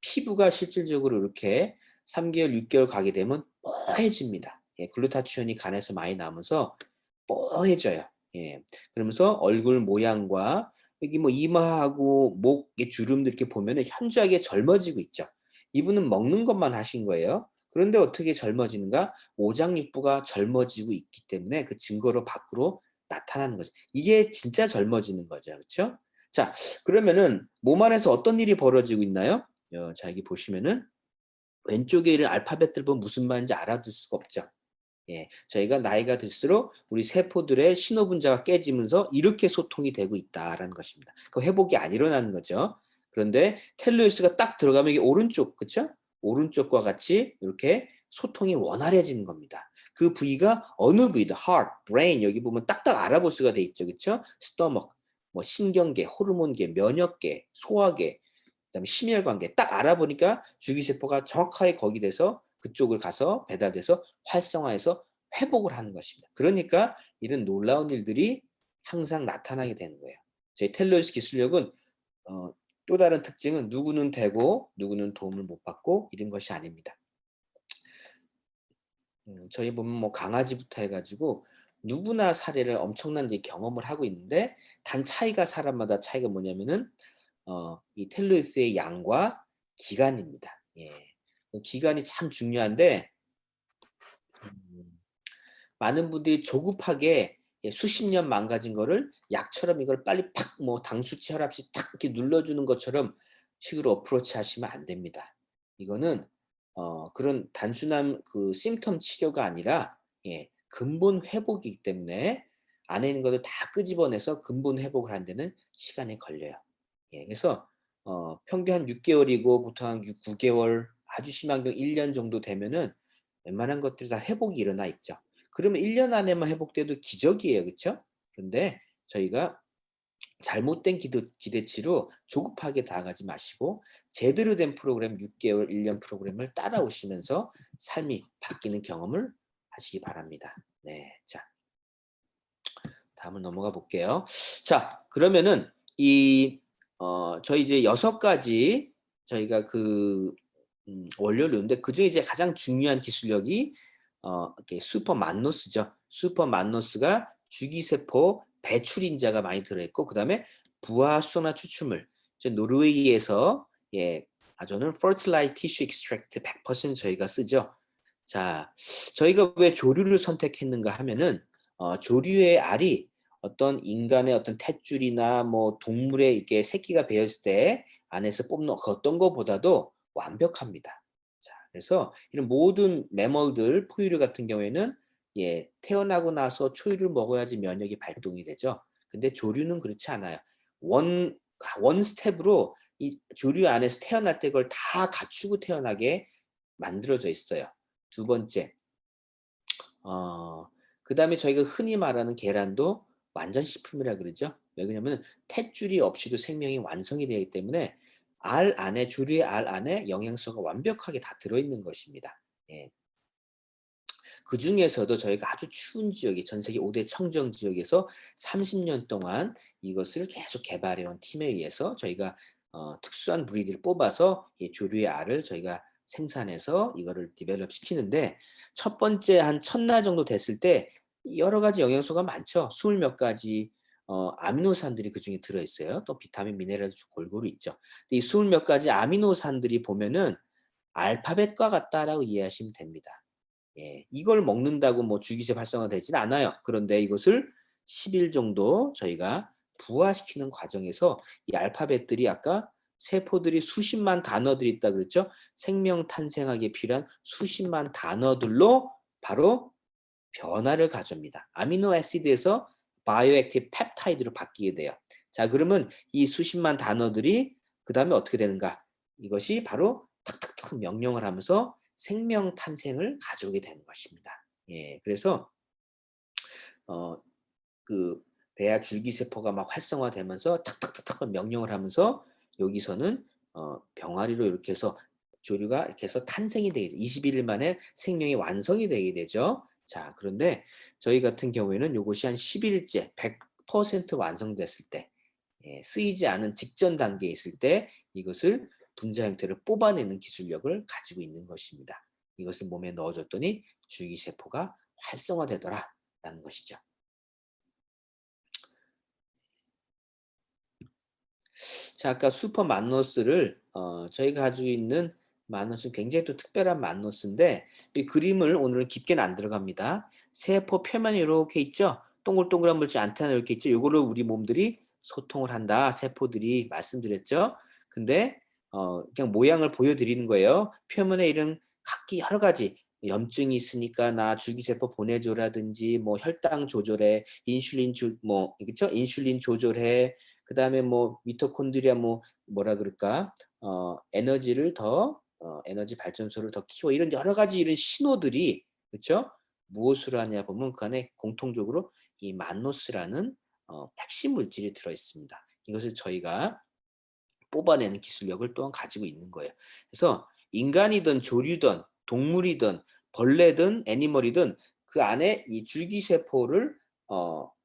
피부가 실질적으로 이렇게 3개월, 6개월 가게 되면 뽀해집니다. 예, 글루타치온이 간에서 많이 나면서 뽀해져요. 예, 그러면서 얼굴 모양과 여기 뭐 이마하고 목의 주름들 이렇게 보면은 현저하게 젊어지고 있죠. 이분은 먹는 것만 하신 거예요. 그런데 어떻게 젊어지는가? 오장육부가 젊어지고 있기 때문에 그 증거로 밖으로 나타나는 거죠. 이게 진짜 젊어지는 거죠. 그렇죠? 자, 그러면은 몸 안에서 어떤 일이 벌어지고 있나요? 자, 여기 보시면은 왼쪽에 있는 알파벳들 보면 무슨 말인지 알아둘 수가 없죠. 예, 저희가 나이가 들수록 우리 세포들의 신호 분자가 깨지면서 이렇게 소통이 되고 있다라는 것입니다. 그 회복이 안 일어나는 거죠. 그런데 텔로이스가 딱 들어가면 이게 오른쪽, 그쵸? 오른쪽과 같이 이렇게 소통이 원활해지는 겁니다. 그 부위가 어느 부위다, heart, brain 여기 보면 딱딱 알아볼 수가 돼 있죠, 그쵸? stomach, 뭐 신경계, 호르몬계, 면역계, 소화계, 그다음에 심혈관계 딱 알아보니까 줄기세포가 정확하게 거기 돼서 그쪽을 가서 배달돼서 활성화해서 회복을 하는 것입니다. 그러니까 이런 놀라운 일들이 항상 나타나게 되는 거예요. 저희 텔로이스 기술력은 또 다른 특징은 누구는 되고 누구는 도움을 못 받고 이런 것이 아닙니다. 저희 보면 뭐 강아지부터 해가지고 누구나 사례를 엄청난 경험을 하고 있는데 단 차이가 사람마다 차이가 뭐냐면은 이 텔로이스의 양과 기간입니다. 예. 그 기간이 참 중요한데 음, 많은 분들이 조급하게 예, 수십 년 망가진 거를 약처럼 이걸 빨리 팍 뭐 당수치 혈압시 탁 이렇게 눌러주는 것처럼 식으로 어프로치 하시면 안 됩니다. 이거는 그런 단순한 그 심텀 치료가 아니라 예, 근본 회복이기 때문에 안에 있는 것을 다 끄집어내서 근본 회복을 하는 데는 시간이 걸려요. 예, 그래서 평균 한 6개월이고 보통 한 9개월 아주 심한 경우 1년 정도 되면은 웬만한 것들이 다 회복이 일어나 있죠. 그러면 1년 안에만 회복돼도 기적이에요. 그렇죠? 그런데 저희가 잘못된 기대치로 조급하게 나아가지 마시고 제대로 된 프로그램 6개월, 1년 프로그램을 따라오시면서 삶이 바뀌는 경험을 하시기 바랍니다. 네, 자 다음을 넘어가 볼게요. 자, 그러면은 이 저희 이제 6가지 저희가 그 원료를 넣는데 그중에 이제 가장 중요한 기술력이 이렇게 슈퍼 만노스죠. 슈퍼 만노스가 주기세포 배출인자가 많이 들어있고 그다음에 부화 수소나 추출물. 이제 노르웨이에서 예, 저는 fertilized tissue extract 100% 저희가 쓰죠. 자, 저희가 왜 조류를 선택했는가 하면은 조류의 알이 어떤 인간의 어떤 탯줄이나 뭐 동물의 이렇게 새끼가 배었을 때 안에서 뽑는 그 어떤 것보다도 완벽합니다. 자, 그래서 이런 모든 매몰들, 포유류 같은 경우에는 예, 태어나고 나서 초유를 먹어야지 면역이 발동이 되죠. 근데 조류는 그렇지 않아요. 원, 원 스텝으로 이 조류 안에서 태어날 때 그걸 다 갖추고 태어나게 만들어져 있어요. 두 번째, 어, 그 다음에 저희가 흔히 말하는 계란도 완전 식품이라 그러죠. 왜 그러냐면 탯줄이 없이도 생명이 완성이 되기 때문에 알 안에 조류의 알 안에 영양소가 완벽하게 다 들어있는 것입니다. 예. 그 중에서도 저희가 아주 추운 지역이 전 세계 5대 청정 지역에서 30년 동안 이것을 계속 개발해온 팀에 의해서 저희가 특수한 브리드를 뽑아서 이 조류의 알을 저희가 생산해서 이거를 디벨롭 시키는데 첫 번째 한 첫날 정도 됐을 때 여러 가지 영양소가 많죠. 20몇 가지 아미노산들이 그 중에 들어있어요. 또 비타민, 미네랄도 골고루 있죠. 이 20몇 가지 아미노산들이 보면은 알파벳과 같다라고 이해하시면 됩니다. 예, 이걸 먹는다고 뭐 줄기세 활성화되진 않아요. 그런데 이것을 10일 정도 저희가 부화시키는 과정에서 이 알파벳들이 아까 세포들이 수십만 단어들이 있다 그랬죠? 생명 탄생하기에 필요한 수십만 단어들로 바로 변화를 가져옵니다. 아미노 애시드에서 바이오액티브 펩타이드로 바뀌게 돼요. 자, 그러면 이 수십만 단어들이 그다음에 어떻게 되는가? 이것이 바로 탁탁탁 명령을 하면서 생명 탄생을 가져오게 되는 것입니다. 예, 그래서 어, 그 배아 줄기세포가 막 활성화되면서 탁탁탁탁 명령을 하면서 여기서는 병아리로 이렇게 해서 조류가 이렇게 해서 탄생이 되게 21일 만에 생명이 완성이 되게 되죠. 자, 그런데 저희 같은 경우에는 이것이 한 10일째 100% 완성됐을 때 예, 쓰이지 않은 직전 단계에 있을 때 이것을 분자 형태를 뽑아내는 기술력을 가지고 있는 것입니다. 이것을 몸에 넣어줬더니 줄기세포가 활성화되더라라는 것이죠. 자, 아까 슈퍼 만노스를 저희가 가지고 있는 만노스 굉장히 또 특별한 만노스인데 이 그림을 오늘은 깊게는 안 들어갑니다. 세포 표면에 이렇게 있죠. 동글동글한 물질 안테나 이렇게 있죠. 요거를 우리 몸들이 소통을 한다. 세포들이 말씀드렸죠. 근데 그냥 모양을 보여드리는 거예요. 표면에 이런 각기 여러 가지 염증이 있으니까 나 줄기세포 보내줘라든지 뭐 혈당 조절해, 인슐린 뭐 그렇죠? 인슐린 조절해. 그다음에 뭐 미토콘드리아 뭐 뭐라 그럴까? 에너지를 더 에너지 발전소를 더 키워 이런 여러 가지 이런 신호들이 그렇죠? 무엇으로 하냐 보면 그 안에 공통적으로 이 만노스라는 핵심 물질이 들어 있습니다. 이것을 저희가 뽑아내는 기술력을 또한 가지고 있는 거예요. 그래서 인간이든 조류든 동물이든 벌레든 애니멀이든 그 안에 이 줄기세포를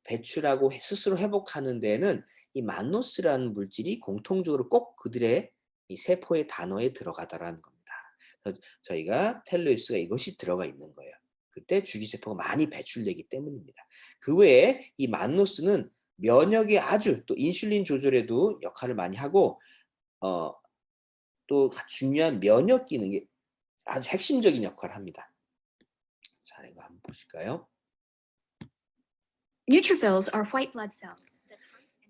배출하고 스스로 회복하는 데에는 이 만노스라는 물질이 공통적으로 꼭 그들의 이 세포의 단어에 들어가다라는 겁니다. 그래서 저희가 텔로이스가 이것이 들어가 있는 거예요. 그때 줄기세포가 많이 배출되기 때문입니다. 그 외에 이 만노스는 면역에 아주 또 인슐린 조절에도 역할을 많이 하고 어 또 중요한 면역 기능이 아주 핵심적인 역할을 합니다. 자, 이거 한번 보실까요? Neutrophils are white blood cells.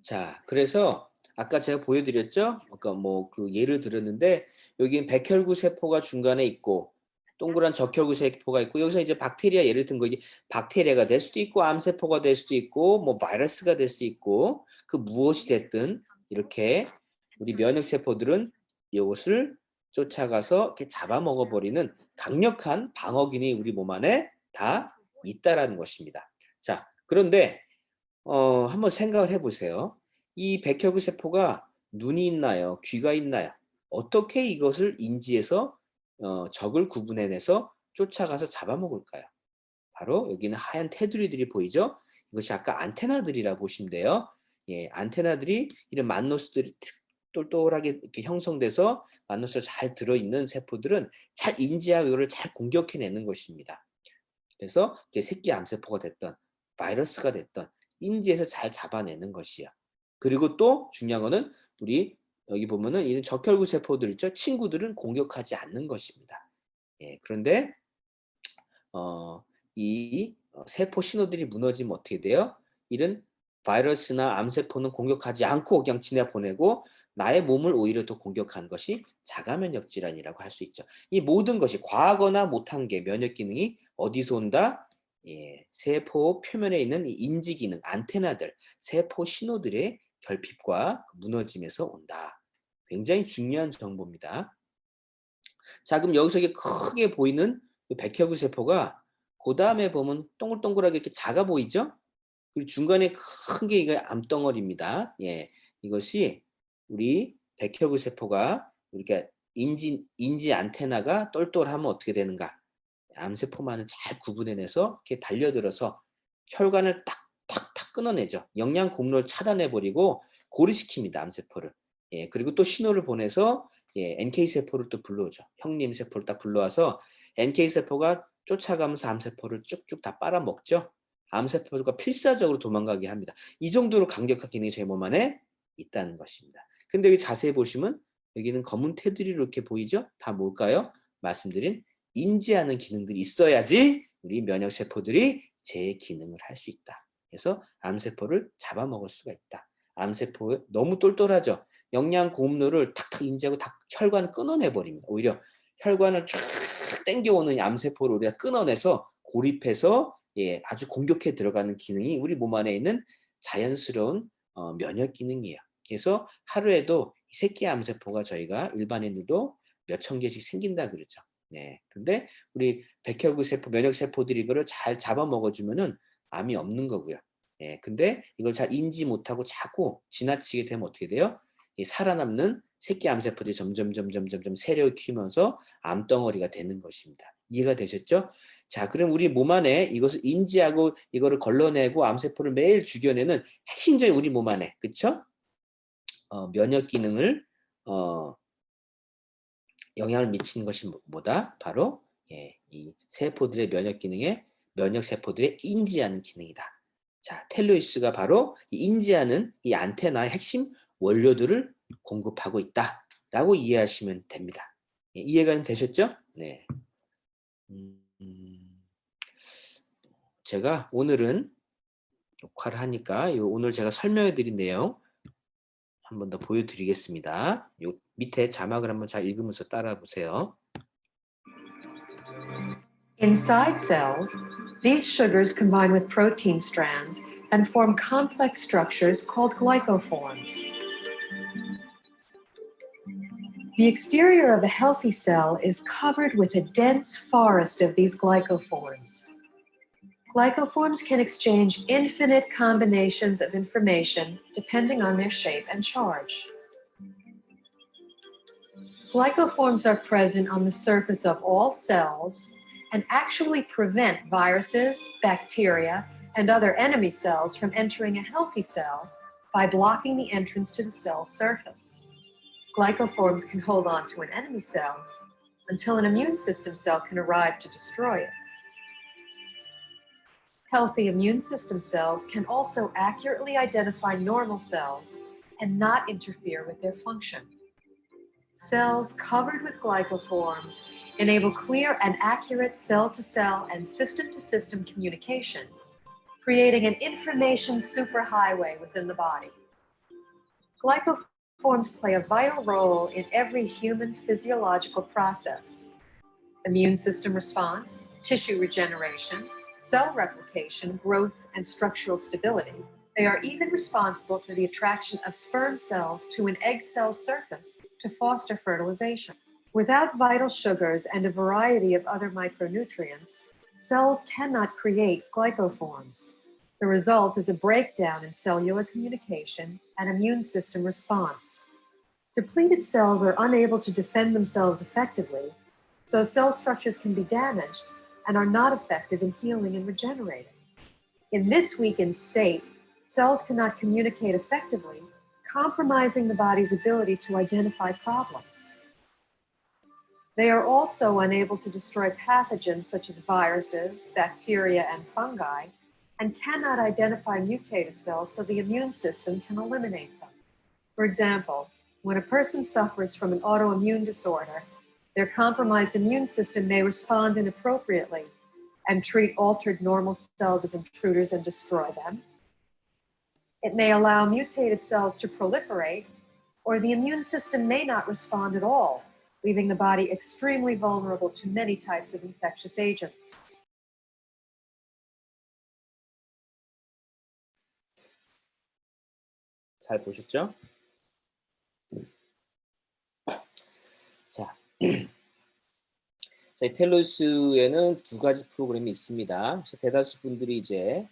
자, 그래서 아까 제가 보여드렸죠? 아까 뭐 그 예를 들었는데 여기 백혈구 세포가 중간에 있고 동그란 적혈구 세포가 있고 여기서 이제 박테리아 예를 든 거 이게 박테리아가 될 수도 있고 암세포가 될 수도 있고 뭐 바이러스가 될 수도 있고 그 무엇이 됐든 이렇게 우리 면역 세포들은 이것을 쫓아가서 이렇게 잡아먹어 버리는 강력한 방어 기능이 우리 몸 안에 다 있다라는 것입니다. 자, 그런데 한번 생각을 해 보세요. 이 백혈구 세포가 눈이 있나요? 귀가 있나요? 어떻게 이것을 인지해서 적을 구분해내서 쫓아가서 잡아먹을까요? 바로 여기는 하얀 테두리들이 보이죠? 이것이 아까 안테나들이라 보시면 돼요. 예, 안테나들이 이런 만노스들이 똘똘하게 이렇게 형성돼서 만노스가 잘 들어있는 세포들은 잘 인지하고 이거를 잘 공격해내는 것입니다. 그래서 이제 새끼 암세포가 됐던 바이러스가 됐던 인지해서 잘 잡아내는 것이야. 그리고 또 중요한 거는 우리 여기 보면은 이런 적혈구 세포들 있죠? 친구들은 공격하지 않는 것입니다. 예, 그런데 이 세포 신호들이 무너지면 어떻게 돼요? 이런 바이러스나 암세포는 공격하지 않고 그냥 지내보내고 나의 몸을 오히려 더 공격한 것이 자가면역 질환이라고 할 수 있죠. 이 모든 것이 과하거나 못한 게 면역 기능이 어디서 온다? 예, 세포 표면에 있는 이 인지 기능, 안테나들, 세포 신호들의 결핍과 무너짐에서 온다. 굉장히 중요한 정보입니다. 자, 그럼 여기서 이게 크게 보이는 백혈구 세포가 그 다음에 보면 동글동글하게 이렇게 작아 보이죠? 그리고 중간에 큰 게 이거 암덩어리입니다. 예, 이것이 우리 백혈구 세포가 우리가 인지 안테나가 똘똘하면 어떻게 되는가? 암세포만을 잘 구분해내서 이렇게 달려들어서 혈관을 탁탁탁 끊어내죠. 영양 공로를 차단해 버리고 고리시킵니다. 암세포를. 예, 그리고 또 신호를 보내서 예, NK 세포를 또 불러오죠. 형님 세포를 딱 불러와서 NK 세포가 쫓아가면서 암세포를 쭉쭉 다 빨아먹죠. 암세포가 필사적으로 도망가게 합니다. 이 정도로 강력한 기능이 저희 몸 안에 있다는 것입니다. 근데 여기 자세히 보시면 여기는 검은 테두리로 이렇게 보이죠? 다 뭘까요? 말씀드린 인지하는 기능들이 있어야지 우리 면역 세포들이 제 기능을 할 수 있다. 그래서 암세포를 잡아먹을 수가 있다. 암세포 너무 똘똘하죠. 영양 고음로를 탁탁 인지하고 다 혈관을 끊어내 버립니다. 오히려 혈관을 쫙 당겨오는 암세포를 우리가 끊어내서 고립해서 예, 아주 공격해 들어가는 기능이 우리 몸 안에 있는 자연스러운 면역 기능이에요. 그래서 하루에도 새끼 암세포가 저희가 일반인들도 몇천 개씩 생긴다 그러죠. 네. 근데 우리 백혈구 세포, 면역 세포들이 이거를 잘 잡아먹어 주면은 암이 없는 거고요. 예. 근데 이걸 잘 인지 못하고 자꾸 지나치게 되면 어떻게 돼요? 이 살아남는 새끼 암세포들이 점점 세력을 키우면서 암덩어리가 되는 것입니다. 이해가 되셨죠? 자, 그럼 우리 몸 안에 이것을 인지하고 이거를 걸러내고 암세포를 매일 죽여내는 핵심적인 우리 몸 안에, 그쵸? 면역 기능을 영향을 미치는 것이 뭐다? 바로 예, 이 세포들의 면역 기능에 면역 세포들의 인지하는 기능이다. 자, 텔로이스가 바로 이 인지하는 이 안테나의 핵심 원료들을 공급하고 있다라고 이해하시면 됩니다. 예, 이해가 되셨죠? 네. 제가 오늘은 녹화를 하니까 오늘 제가 설명해 드린 내용 한 번 더 보여드리겠습니다. 요 밑에 자막을 한번 잘 읽으면서 따라 보세요. Inside cells, these sugars combine with protein strands and form complex structures called glycoforms. The exterior of a healthy cell is covered with a dense forest of these glycoforms. Glycoforms can exchange infinite combinations of information depending on their shape and charge. Glycoforms are present on the surface of all cells and actually prevent viruses, bacteria, and other enemy cells from entering a healthy cell by blocking the entrance to the cell's surface. Glycoforms can hold on to an enemy cell until an immune system cell can arrive to destroy it. Healthy immune system cells can also accurately identify normal cells and not interfere with their function. Cells covered with glycoforms enable clear and accurate cell-to-cell and system-to-system communication, creating an information superhighway within the body. Glycoforms play a vital role in every human physiological process: immune system response, tissue regeneration, cell replication, growth, and structural stability. They are even responsible for the attraction of sperm cells to an egg cell surface to foster fertilization. Without vital sugars and a variety of other micronutrients, cells cannot create glycoforms. The result is a breakdown in cellular communication and immune system response. Depleted cells are unable to defend themselves effectively, so cell structures can be damaged and are not effective in healing and regenerating. In this weakened state, cells cannot communicate effectively, compromising the body's ability to identify problems. They are also unable to destroy pathogens such as viruses, bacteria, and fungi, and cannot identify mutated cells so the immune system can eliminate them. For example, when a person suffers from an autoimmune disorder, their compromised immune system may respond inappropriately and treat altered normal cells as intruders and destroy them. It may allow mutated cells to proliferate, or the immune system may not respond at all, leaving the body extremely vulnerable to many types of infectious agents. 잘 보셨죠? 자, 저희 텔로스에는 두 가지 프로그램이 있습니다. 그래서 대다수 분들이 이제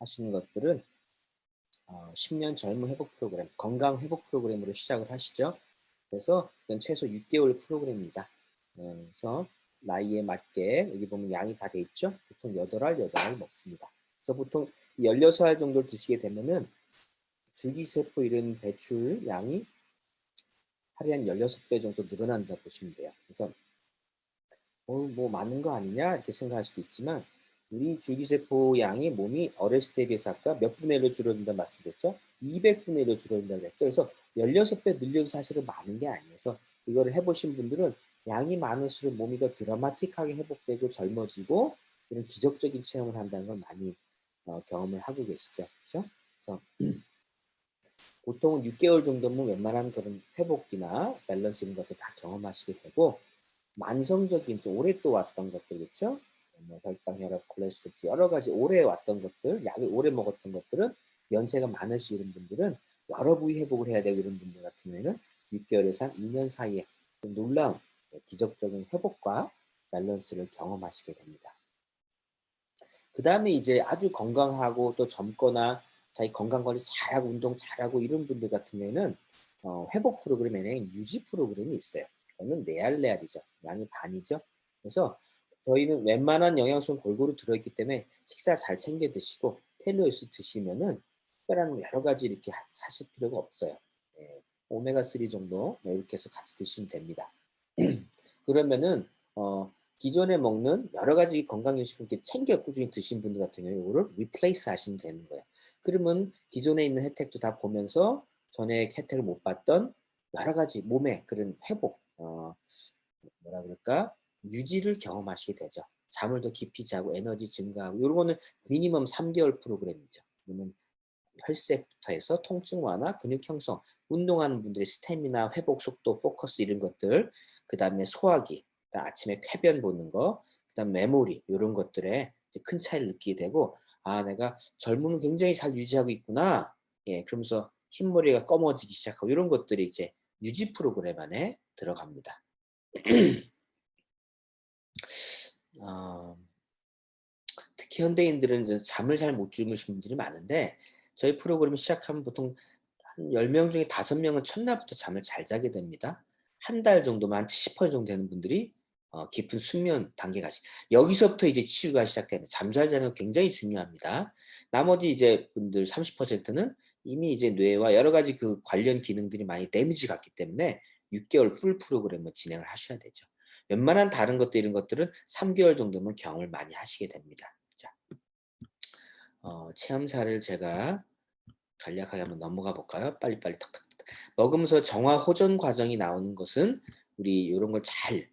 하시는 것들은 10년 젊은 회복 프로그램, 건강 회복 프로그램으로 시작을 하시죠. 그래서 이건 최소 6개월 프로그램입니다. 그래서 나이에 맞게 여기 보면 양이 다 돼 있죠. 보통 8알 먹습니다. 그래서 보통 16알 정도를 드시게 되면은 줄기세포 이런 배출 양이 하루에 한 16배 정도 늘어난다 보시면 돼요. 그래서 뭐 많은 거 아니냐 이렇게 생각할 수도 있지만 우리 줄기세포 양이 몸이 어렸을 때에 비해서 아까 몇 분의 1로 줄어든다 말씀드렸죠? 200분의 1로 줄어든다고 했죠. 그래서 16배 늘려도 사실은 많은 게 아니어서 이거를 해보신 분들은 양이 많을수록 몸이 더 드라마틱하게 회복되고 젊어지고 이런 기적적인 체험을 한다는 걸 많이 경험을 하고 계시죠. 그렇죠? 그래서 보통은 6개월 정도면 웬만한 그런 회복이나 밸런스 이런 것들 다 경험하시게 되고 만성적인 좀 오래 또 왔던 것들 그렇죠? 뭐 혈당, 혈압, 콜레스테롤 여러 가지 오래 왔던 것들, 약을 오래 먹었던 것들은 연세가 많으신 분들은 여러 부위 회복을 해야 되고 이런 분들 같은 경우에는 6개월에서 한 2년 사이에 놀라운 기적적인 회복과 밸런스를 경험하시게 됩니다. 그 다음에 이제 아주 건강하고 또 젊거나 자기 건강관리 잘하고 운동 잘하고 이런 분들 같은 경우에는 회복 프로그램에 유지 프로그램이 있어요. 그러면 4알이죠. 양이 반이죠. 그래서 저희는 웬만한 영양소는 골고루 들어있기 때문에 식사 잘 챙겨 드시고 텔로에스 드시면은 특별한 여러 가지 이렇게 사실 필요가 없어요. 예, 오메가3 정도 이렇게 해서 같이 드시면 됩니다. 그러면은 기존에 먹는 여러 가지 건강식품 이렇게 챙겨 꾸준히 드신 분들 같은 경우에 이거를 리플레이스 하시면 되는 거예요. 그러면 기존에 있는 혜택도 다 보면서 전에 혜택을 못 받던 여러 가지 몸의 그런 회복, 뭐라 그럴까? 유지를 경험하시게 되죠. 잠을 더 깊이 자고 에너지 증가하고 요런 거는 미니멈 3개월 프로그램이죠. 그러면 혈색부터 해서 통증 완화, 근육 형성, 운동하는 분들의 스태미나, 회복 속도, 포커스 이런 것들, 그다음에 소화기, 그다음 아침에 쾌변 보는 거, 그다음 메모리 요런 것들에 이제 큰 차이를 느끼게 되고 '아 내가 젊음을 굉장히 잘 유지하고 있구나.' 예 그러면서 흰머리가 검어지기 시작하고 요런 것들이 이제 유지 프로그램 안에 들어갑니다. 어 특히 현대인들은 이제 잠을 잘 못 주무시는 분들이 많은데 저희 프로그램을 시작하면 보통 한 10명 중에 5 명은 첫날부터 잠을 잘 자게 됩니다. 한 달 정도만 한 70% 정도 되는 분들이 깊은 수면 단계 가시 여기서부터 이제 치유가 시작되는 잠 잘 자는 거 굉장히 중요합니다. 나머지 이제 분들 30%는 이미 이제 뇌와 여러 가지 그 관련 기능들이 많이 데미지 갔기 때문에 6 개월 풀 프로그램을 진행을 하셔야 되죠. 웬만한 다른 것들 이런 것들은 3 개월 정도면 경험을 많이 하시게 됩니다. 자, 체험사를 제가 간략하게 한번 넘어가 볼까요? 빨리빨리 탁탁탁. 먹으면서 정화 호전 과정이 나오는 것은 우리 요런 걸 잘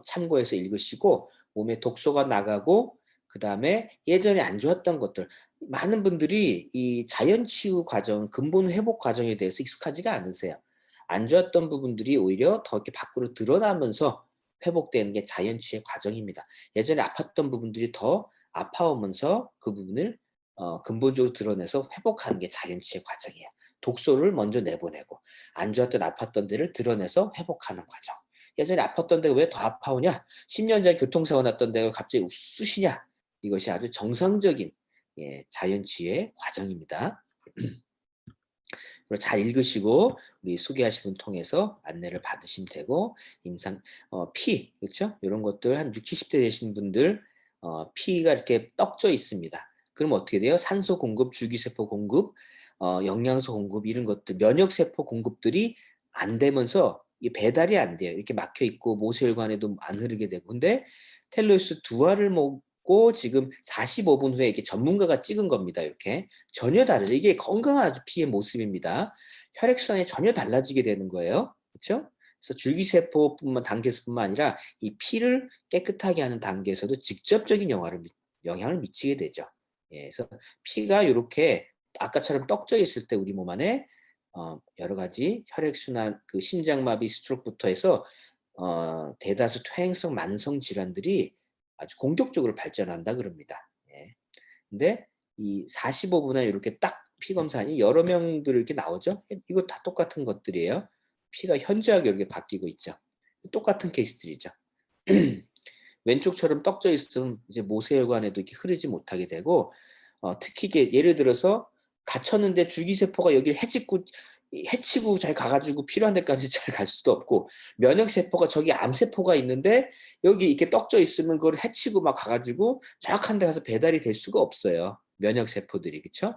참고해서 읽으시고 몸에 독소가 나가고 그다음에 예전에 안 좋았던 것들 많은 분들이 이 자연 치유 과정, 근본 회복 과정에 대해서 익숙하지가 않으세요. 안 좋았던 부분들이 오히려 더 이렇게 밖으로 드러나면서 회복되는 게 자연 치유의 과정입니다. 예전에 아팠던 부분들이 더 아파오면서 그 부분을 근본적으로 드러내서 회복하는 게 자연치유의 과정이에요. 독소를 먼저 내보내고 안 좋았던 아팠던 데를 드러내서 회복하는 과정. 예전에 아팠던 데가 왜 더 아파오냐? 10년 전에 교통사고 났던 데가 갑자기 쑤시냐? 이것이 아주 정상적인 자연치유의 과정입니다. 그걸 잘 읽으시고 우리 소개하신 분 통해서 안내를 받으시면 되고 임상 피 그렇죠? 이런 것들 한 60, 70대 되신 분들 피가 이렇게 떡져 있습니다. 그럼 어떻게 돼요? 산소 공급, 줄기세포 공급, 영양소 공급 이런 것들 면역세포 공급들이 안 되면서 이 배달이 안 돼요. 이렇게 막혀 있고 모세혈관에도 안 흐르게 되고 근데 텔로스 두 알을 먹고 지금 45분 후에 이렇게 전문가가 찍은 겁니다. 이렇게 전혀 다르죠. 이게 건강한 아주 피의 모습입니다. 혈액순환이 전혀 달라지게 되는 거예요. 그렇죠? 그래서 줄기세포뿐만 단계에서뿐만 아니라 이 피를 깨끗하게 하는 단계에서도 직접적인 영향을 미치게 되죠. 예, 그래서 피가 이렇게 아까처럼 떡져 있을 때 우리 몸 안에 여러 가지 혈액순환, 그 심장마비, 스트로크부터 해서 대다수 퇴행성 만성 질환들이 아주 공격적으로 발전한다 그럽니다. 예. 근데 이 45분에 이렇게 딱 피 검사하니 여러 명들 이렇게 나오죠. 이거 다 똑같은 것들이에요. 피가 현저하게 이렇게 바뀌고 있죠. 똑같은 케이스들이죠. 왼쪽처럼 떡져 있으면 이제 모세혈관에도 이렇게 흐르지 못하게 되고 특히 이게 예를 들어서 다쳤는데 줄기세포가 여기를 해치고 잘 가가지고 필요한 데까지 잘 갈 수도 없고 면역세포가 저기 암세포가 있는데 여기 이렇게 떡져 있으면 그걸 해치고 막 가가지고 정확한 데 가서 배달이 될 수가 없어요. 면역세포들이 그쵸?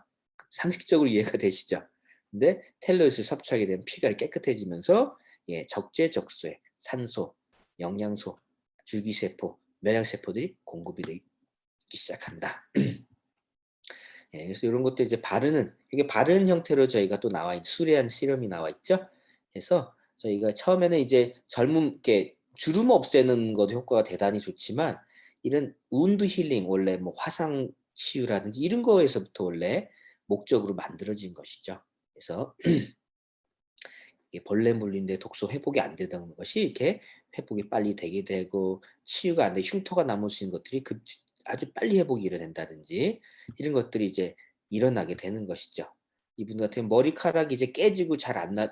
상식적으로 이해가 되시죠? 근데 텔로이드를 섭취하게 되면 피가 깨끗해지면서 예, 적재적소에 산소, 영양소, 줄기세포, 면역세포들이 공급이 되기 시작한다. 예, 그래서 이런 것도 이제 바르는 이게 바르는 형태로 저희가 또 나와 있 수레한 시럼이 나와 있죠. 그래서 저희가 처음에는 이제 젊음 게 주름 없애는 것도 효과가 대단히 좋지만 이런 우운드 힐링 원래 뭐 화상 치유라든지 이런 거에서부터 원래 목적으로 만들어진 것이죠. 그래서 이게 벌레 물린데 독소 회복이 안 되던 것이 이렇게 회복이 빨리 되게 되고 치유가 안 돼 흉터가 남을 수 있는 것들이 아주 빨리 회복이 일어난다든지 이런 것들이 이제 일어나게 되는 것이죠. 이분 같은 경우 머리카락이 이제 깨지고 잘 안 나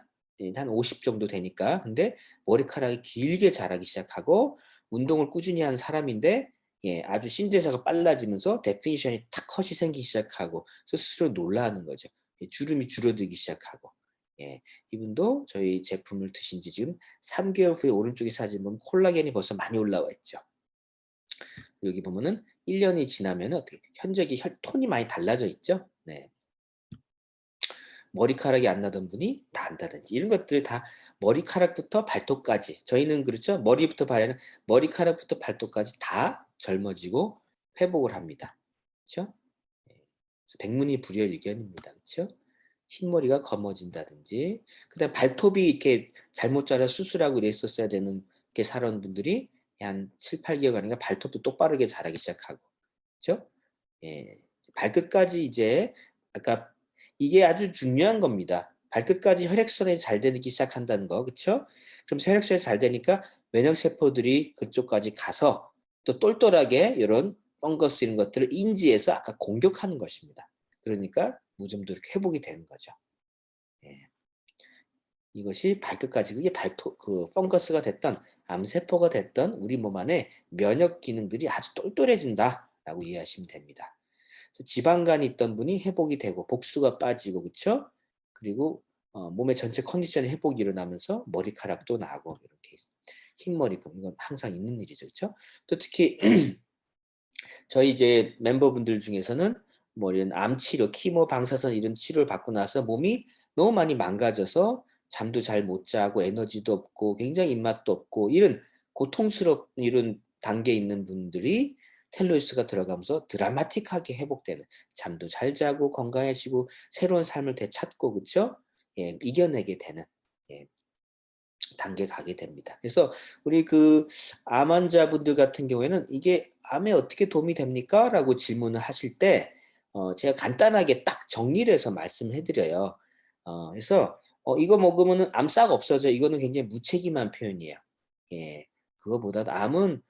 한 50 정도 되니까 근데 머리카락이 길게 자라기 시작하고 운동을 꾸준히 하는 사람인데 예 아주 신재사가 빨라지면서 데피니션이 탁 컷이 생기기 시작하고 스스로 놀라는 거죠. 예 주름이 줄어들기 시작하고. 예. 이분도 저희 제품을 드신 지 지금 3 개월 후에 오른쪽에 사진 보면 콜라겐이 벌써 많이 올라와 있죠. 여기 보면은 1 년이 지나면은 어떻게 현저하게 혈 톤이 많이 달라져 있죠. 네. 머리카락이 안 나던 분이 난다든지 이런 것들 다 머리카락부터 발톱까지 저희는 그렇죠. 머리카락부터 발톱까지 다 젊어지고 회복을 합니다. 그렇죠? 예. 그래서 백문이 불여일견입니다. 그렇죠? 흰머리가 검어진다든지 그다음에 발톱이 이렇게 잘못 자라 수술하고 이랬었어야 되는 이렇게 살아온 분들이 한 7, 8개월간인가 발톱도 똑바르게 자라기 시작하고, 그렇죠? 예, 발끝까지 이제 아까 이게 아주 중요한 겁니다. 발끝까지 혈액순환이 잘 되기 시작한다는 거, 그렇죠? 그럼 혈액순환이 잘 되니까 면역 세포들이 그쪽까지 가서 또 똘똘하게 이런 펑거스 이런 것들을 인지해서 아까 공격하는 것입니다. 그러니까 무좀도 이렇게 회복이 되는 거죠. 예. 이것이 발끝까지 그게 그 펑거스가 됐던 암세포가 됐던 우리 몸 안에 면역 기능들이 아주 똘똘해진다라고 이해하시면 됩니다. 그래서 지방간이 있던 분이 회복이 되고 복수가 빠지고 그렇죠? 그리고 몸의 전체 컨디션이 회복이 일어나면서 머리카락도 나고 이렇게 흰머리금 이건 항상 있는 일이죠, 그렇죠? 또 특히 저희 이제 멤버분들 중에서는 뭐 이런 암 치료, 키모, 방사선 이런 치료를 받고 나서 몸이 너무 많이 망가져서 잠도 잘 못 자고 에너지도 없고 굉장히 입맛도 없고 이런 고통스럽은 이런 단계에 있는 분들이 텔로이스가 들어가면서 드라마틱하게 회복되는 잠도 잘 자고 건강해지고 새로운 삶을 되찾고 그쵸? 예, 이겨내게 되는 예, 단계 가게 됩니다. 그래서 우리 그 암 환자분들 같은 경우에는 "이게 암에 어떻게 도움이 됩니까?" 라고 질문을 하실 때 제가 간단하게 딱 정리를 해서 말씀을 해 드려요. 그래서 "이거 먹으면은 암 싹 없어져." 이거는 굉장히 무책임한 표현이에요. 예. 그거보다도 암은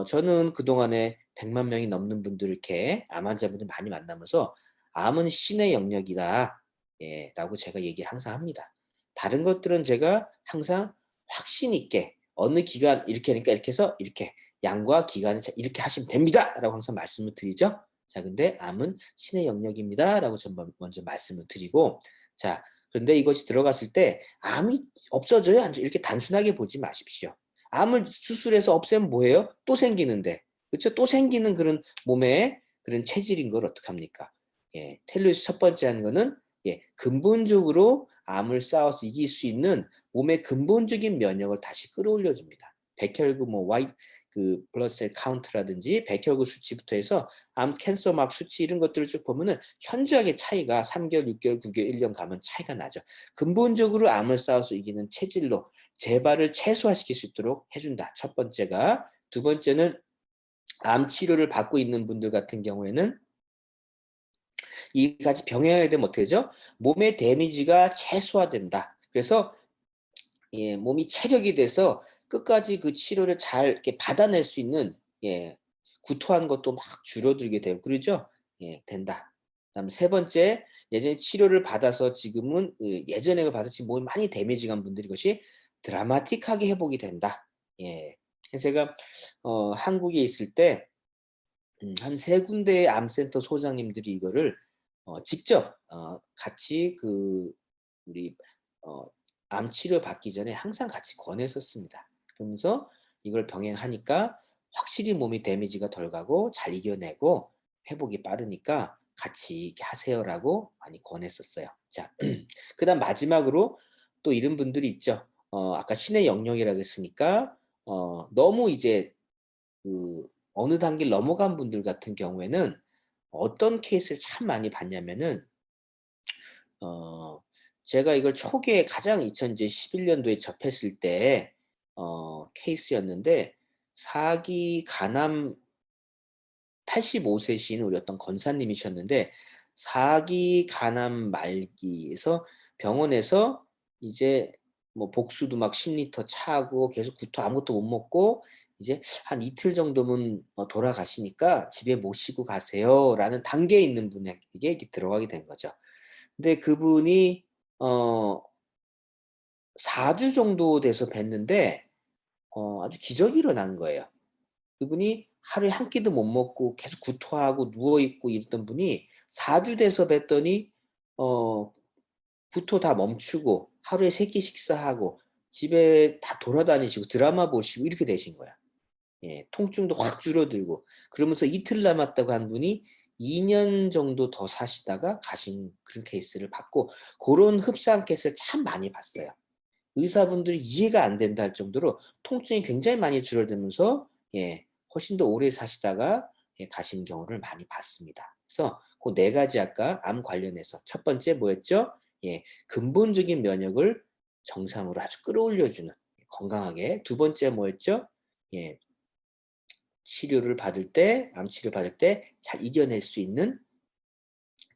저는 그동안에 100만 명이 넘는 분들 이렇게 암 환자분들 많이 만나면서 "암은 신의 영역이다." 예 라고 제가 얘기를 항상 합니다. 다른 것들은 제가 항상 확신 있게 어느 기간 이렇게 하니까 이렇게 해서 이렇게 양과 기간을 이렇게 하시면 됩니다라고 항상 말씀을 드리죠. 자, 근데 암은 신의 영역입니다라고 전 먼저 말씀을 드리고, 자, 그런데 이것이 들어갔을 때 암이 없어져요, 안 이렇게 단순하게 보지 마십시오. 암을 수술해서 없애면 뭐예요? 또 생기는데, 그렇죠? 또 생기는 그런 몸의 그런 체질인 걸 어떡합니까? 예, 텔루스 첫 번째 하는 거는 예, 근본적으로 암을 싸워서 이길 수 있는 몸의 근본적인 면역을 다시 끌어올려 줍니다. 백혈구 뭐 와이트 그 블러드셀 카운트라든지 백혈구 수치부터 해서 암 캔서막 수치 이런 것들을 쭉 보면은 현저하게 차이가 3개월, 6개월, 9개월, 1년 가면 차이가 나죠. 근본적으로 암을 싸워서 이기는 체질로 재발을 최소화시킬 수 있도록 해준다. 첫 번째가. 두 번째는 암 치료를 받고 있는 분들 같은 경우에는 이 가지 병행하게 되면 어떻게 되죠? 몸의 데미지가 최소화된다. 그래서 예, 몸이 체력이 돼서 끝까지 그 치료를 잘 이렇게 받아낼 수 있는 예, 구토하는 것도 막 줄어들게 되고 그러죠? 예, 된다. 그다음 세 번째, 예전에 치료를 받아서 지금은 예전에 받았지 몸이 많이 데미지 간 분들이 이것이 드라마틱하게 회복이 된다. 예. 그래서 제가 한국에 있을 때 한 세 군데의 암센터 소장님들이 이거를 직접 같이 그 우리 어 암 치료 받기 전에 항상 같이 권했었습니다. 그러면서 이걸 병행하니까 확실히 몸이 데미지가 덜 가고 잘 이겨내고 회복이 빠르니까 같이 이렇게 하세요라고 많이 권했었어요. 자, 그다음 마지막으로 또 이런 분들이 있죠. 아까 신의 영역이라고 했으니까 너무 이제 그 어느 단계를 넘어간 분들 같은 경우에는 어떤 케이스를 참 많이 봤냐면은 어 제가 이걸 초기에 가장 2011 년도에 접했을 때 케이스였는데 사기 간암 85세신 우리 어떤 권사님이셨는데 사기 간암 말기에서 병원에서 이제 뭐 복수도 막 10리터 차고 계속 구토 아무것도 못 먹고 이제 한 이틀 정도면 돌아가시니까 "집에 모시고 가세요."라는 단계에 있는 분에게 이렇게 들어가게 된 거죠. 근데 그분이 어 4주 정도 돼서 뵀는데 아주 기적이 일어난 거예요. 그분이 하루에 한 끼도 못 먹고 계속 구토하고 누워 있고 이랬던 분이 4주 돼서 뵀더니 어 구토 다 멈추고 하루에 3끼 식사하고 집에 다 돌아다니시고 드라마 보시고 이렇게 되신 거야. 예. 통증도 확 줄어들고 그러면서 이틀 남았다고 한 분이 2년 정도 더 사시다가 가신 그런 케이스를 봤고 고런 흡사한 케이스를 참 많이 봤어요. 의사분들이 이해가 안 된다 할 정도로 통증이 굉장히 많이 줄어들면서 예 훨씬 더 오래 사시다가 예 가시는 경우를 많이 봤습니다. 그래서 그 네 가지 아까 암 관련해서 첫 번째 뭐였죠? 예 근본적인 면역을 정상으로 아주 끌어올려 주는 건강하게. 두 번째 뭐였죠? 예, 치료를 받을 때, 암 치료 받을 때 잘 이겨낼 수 있는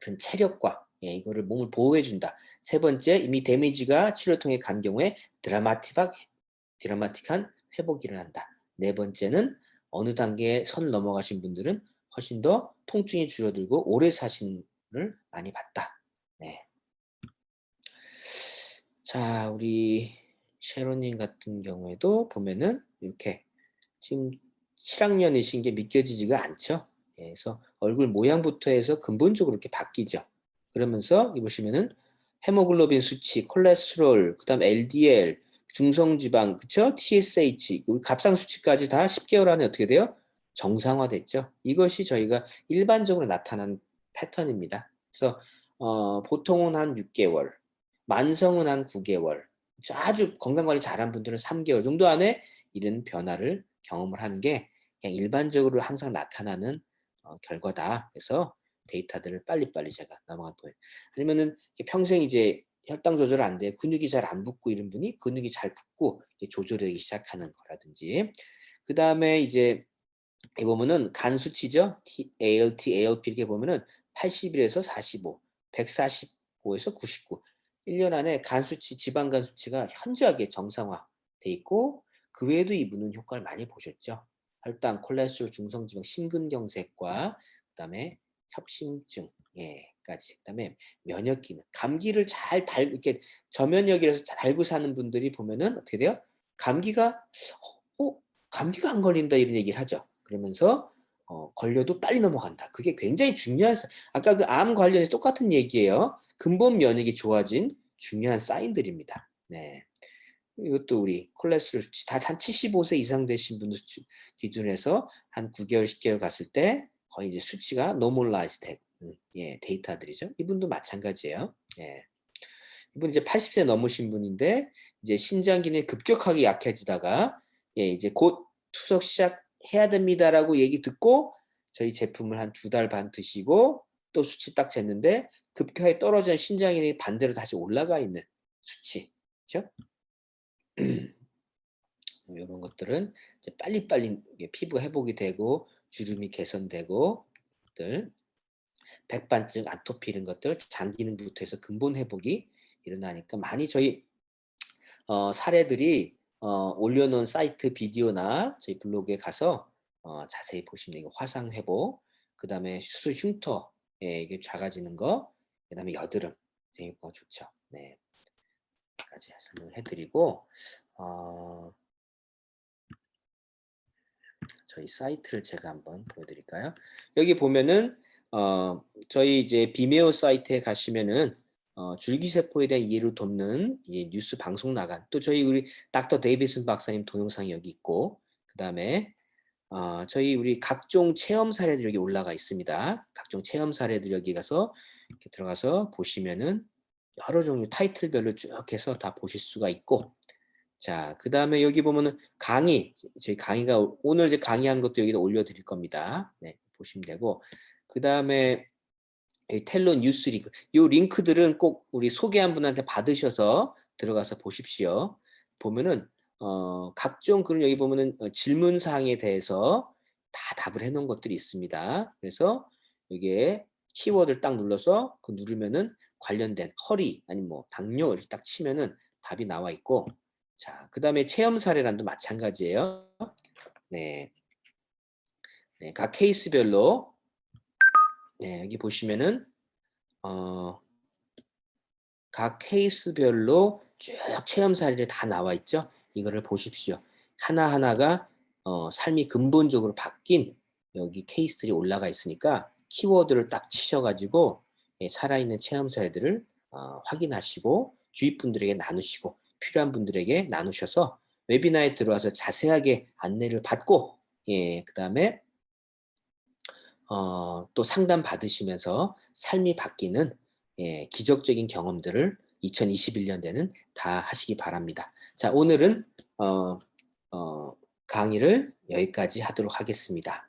그런 체력과 이거를 몸을 보호해 준다. 세 번째, 이미 데미지가 치료를 통해 간 경우에 드라마틱한 회복이 일어난다. 네 번째는 어느 단계에 선 넘어가신 분들은 훨씬 더 통증이 줄어들고 오래 사시는 을 많이 봤다. 네. 자, 우리 셰로님 같은 경우에도 보면은 이렇게 지금 7학년이신 게 믿겨지지가 않죠. 예, 그래서 얼굴 모양부터 해서 근본적으로 이렇게 바뀌죠. 그러면서 이 보시면은 헤모글로빈 수치, 콜레스테롤, 그다음 LDL, 중성지방, 그쵸? TSH, 우리 갑상 수치까지 다 10개월 안에 어떻게 돼요? 정상화됐죠. 이것이 저희가 일반적으로 나타난 패턴입니다. 그래서 보통은 한 6개월, 만성은 한 9개월, 아주 건강관리 잘한 분들은 3개월 정도 안에 이런 변화를 경험을 하는 게 그냥 일반적으로 항상 나타나는 결과다. 그래서 데이터들을 빨리빨리 제가 넘어가 보여요. 아니면은 평생 이제 혈당 조절 안 돼, 근육이 잘 안 붙고 이런 분이 근육이 잘 붙고 조절하기 시작하는 거라든지, 그 다음에 이제 이 보면은 간 수치죠. ALT, ALP 이렇게 보면은 81에서 45, 145에서 99. 1년 안에 간 수치, 지방간 수치가 현저하게 정상화돼 있고 그 외에도 이분은 효과를 많이 보셨죠. 혈당, 콜레스테롤, 중성지방, 심근경색과 그다음에 협심증 까지. 그다음에 면역 기능, 감기를 잘 이렇게 저면역이라서 잘 달고 사는 분들이 보면은 어떻게 돼요? 감기가 감기가 안 걸린다 이런 얘기를 하죠. 그러면서 걸려도 빨리 넘어간다. 그게 굉장히 중요한 아까 그 암 관련해서 똑같은 얘기예요. 근본 면역이 좋아진 중요한 사인들입니다. 네. 이것도 우리 콜레스테롤 수치 다 한 75세 이상 되신 분들 기준에서 한 9개월, 10개월 갔을 때 거의 이제 수치가 노멀라이즈 된 데이터들이죠. 이분도 마찬가지예요. 예. 이분 이제 80세 넘으신 분인데 이제 신장 기능이 급격하게 약해지다가 이제 곧 투석 시작해야 됩니다라고 얘기 듣고 저희 제품을 한 2달 반 드시고 또 수치 딱 쟀는데 급격하게 떨어진 신장 기능이 반대로 다시 올라가 있는 수치. 그렇죠? 이런 것들은 이제 빨리빨리 피부 회복이 되고 주름이 개선되고 백반증, 아토피 이런 것들 장 기능부터 해서 근본 회복이 일어나니까 많이 저희 사례들이 올려놓은 사이트 비디오나 저희 블로그에 가서 자세히 보시면 돼요. 화상 회복, 그 다음에 수술 흉터 이게 작아지는 거, 그 다음에 여드름 되게 좋죠. 네, 까지 설명을 해드리고 저희 사이트를 제가 한번 보여드릴까요? 여기 보면은 저희 이제 비메오 사이트에 가시면은 줄기세포에 대한 이해를 돕는 뉴스 방송 나간 또 저희 우리 닥터 데이비슨 박사님 동영상이 여기 있고 그 다음에 저희 우리 각종 체험 사례들 여기 올라가 있습니다. 각종 체험 사례들 여기 가서 이렇게 들어가서 보시면은 여러 종류 타이틀별로 쭉 해서 다 보실 수가 있고 자, 그 다음에 여기 보면은 저희 강의가 오늘 이제 강의한 것도 여기다 올려드릴 겁니다. 네, 보시면 되고 그 다음에 텔로 뉴스 링크 이 링크들은 꼭 우리 소개한 분한테 받으셔서 들어가서 보십시오. 보면은 각종 그런 여기 보면은 질문 사항에 대해서 다 답을 해놓은 것들이 있습니다. 그래서 여기에 키워드를 딱 눌러서 그 누르면은 관련된 허리 아니면 뭐 당뇨 이렇게 딱 치면은 답이 나와 있고 자, 그 다음에 체험 사례란도 마찬가지예요. 네, 각 케이스별로 여기 보시면은 각 케이스별로 쭉 체험 사례를 다 나와 있죠. 이거를 보십시오. 하나하나가 삶이 근본적으로 바뀐 여기 케이스들이 올라가 있으니까 키워드를 딱 치셔가지고 살아있는 체험 사례들을 확인하시고 주위 분들에게 나누시고 필요한 분들에게 나누셔서 웨비나에 들어와서 자세하게 안내를 받고 그 다음에 또 상담 받으시면서 삶이 바뀌는 기적적인 경험들을 2021년대는 다 하시기 바랍니다. 자, 오늘은 강의를 여기까지 하도록 하겠습니다.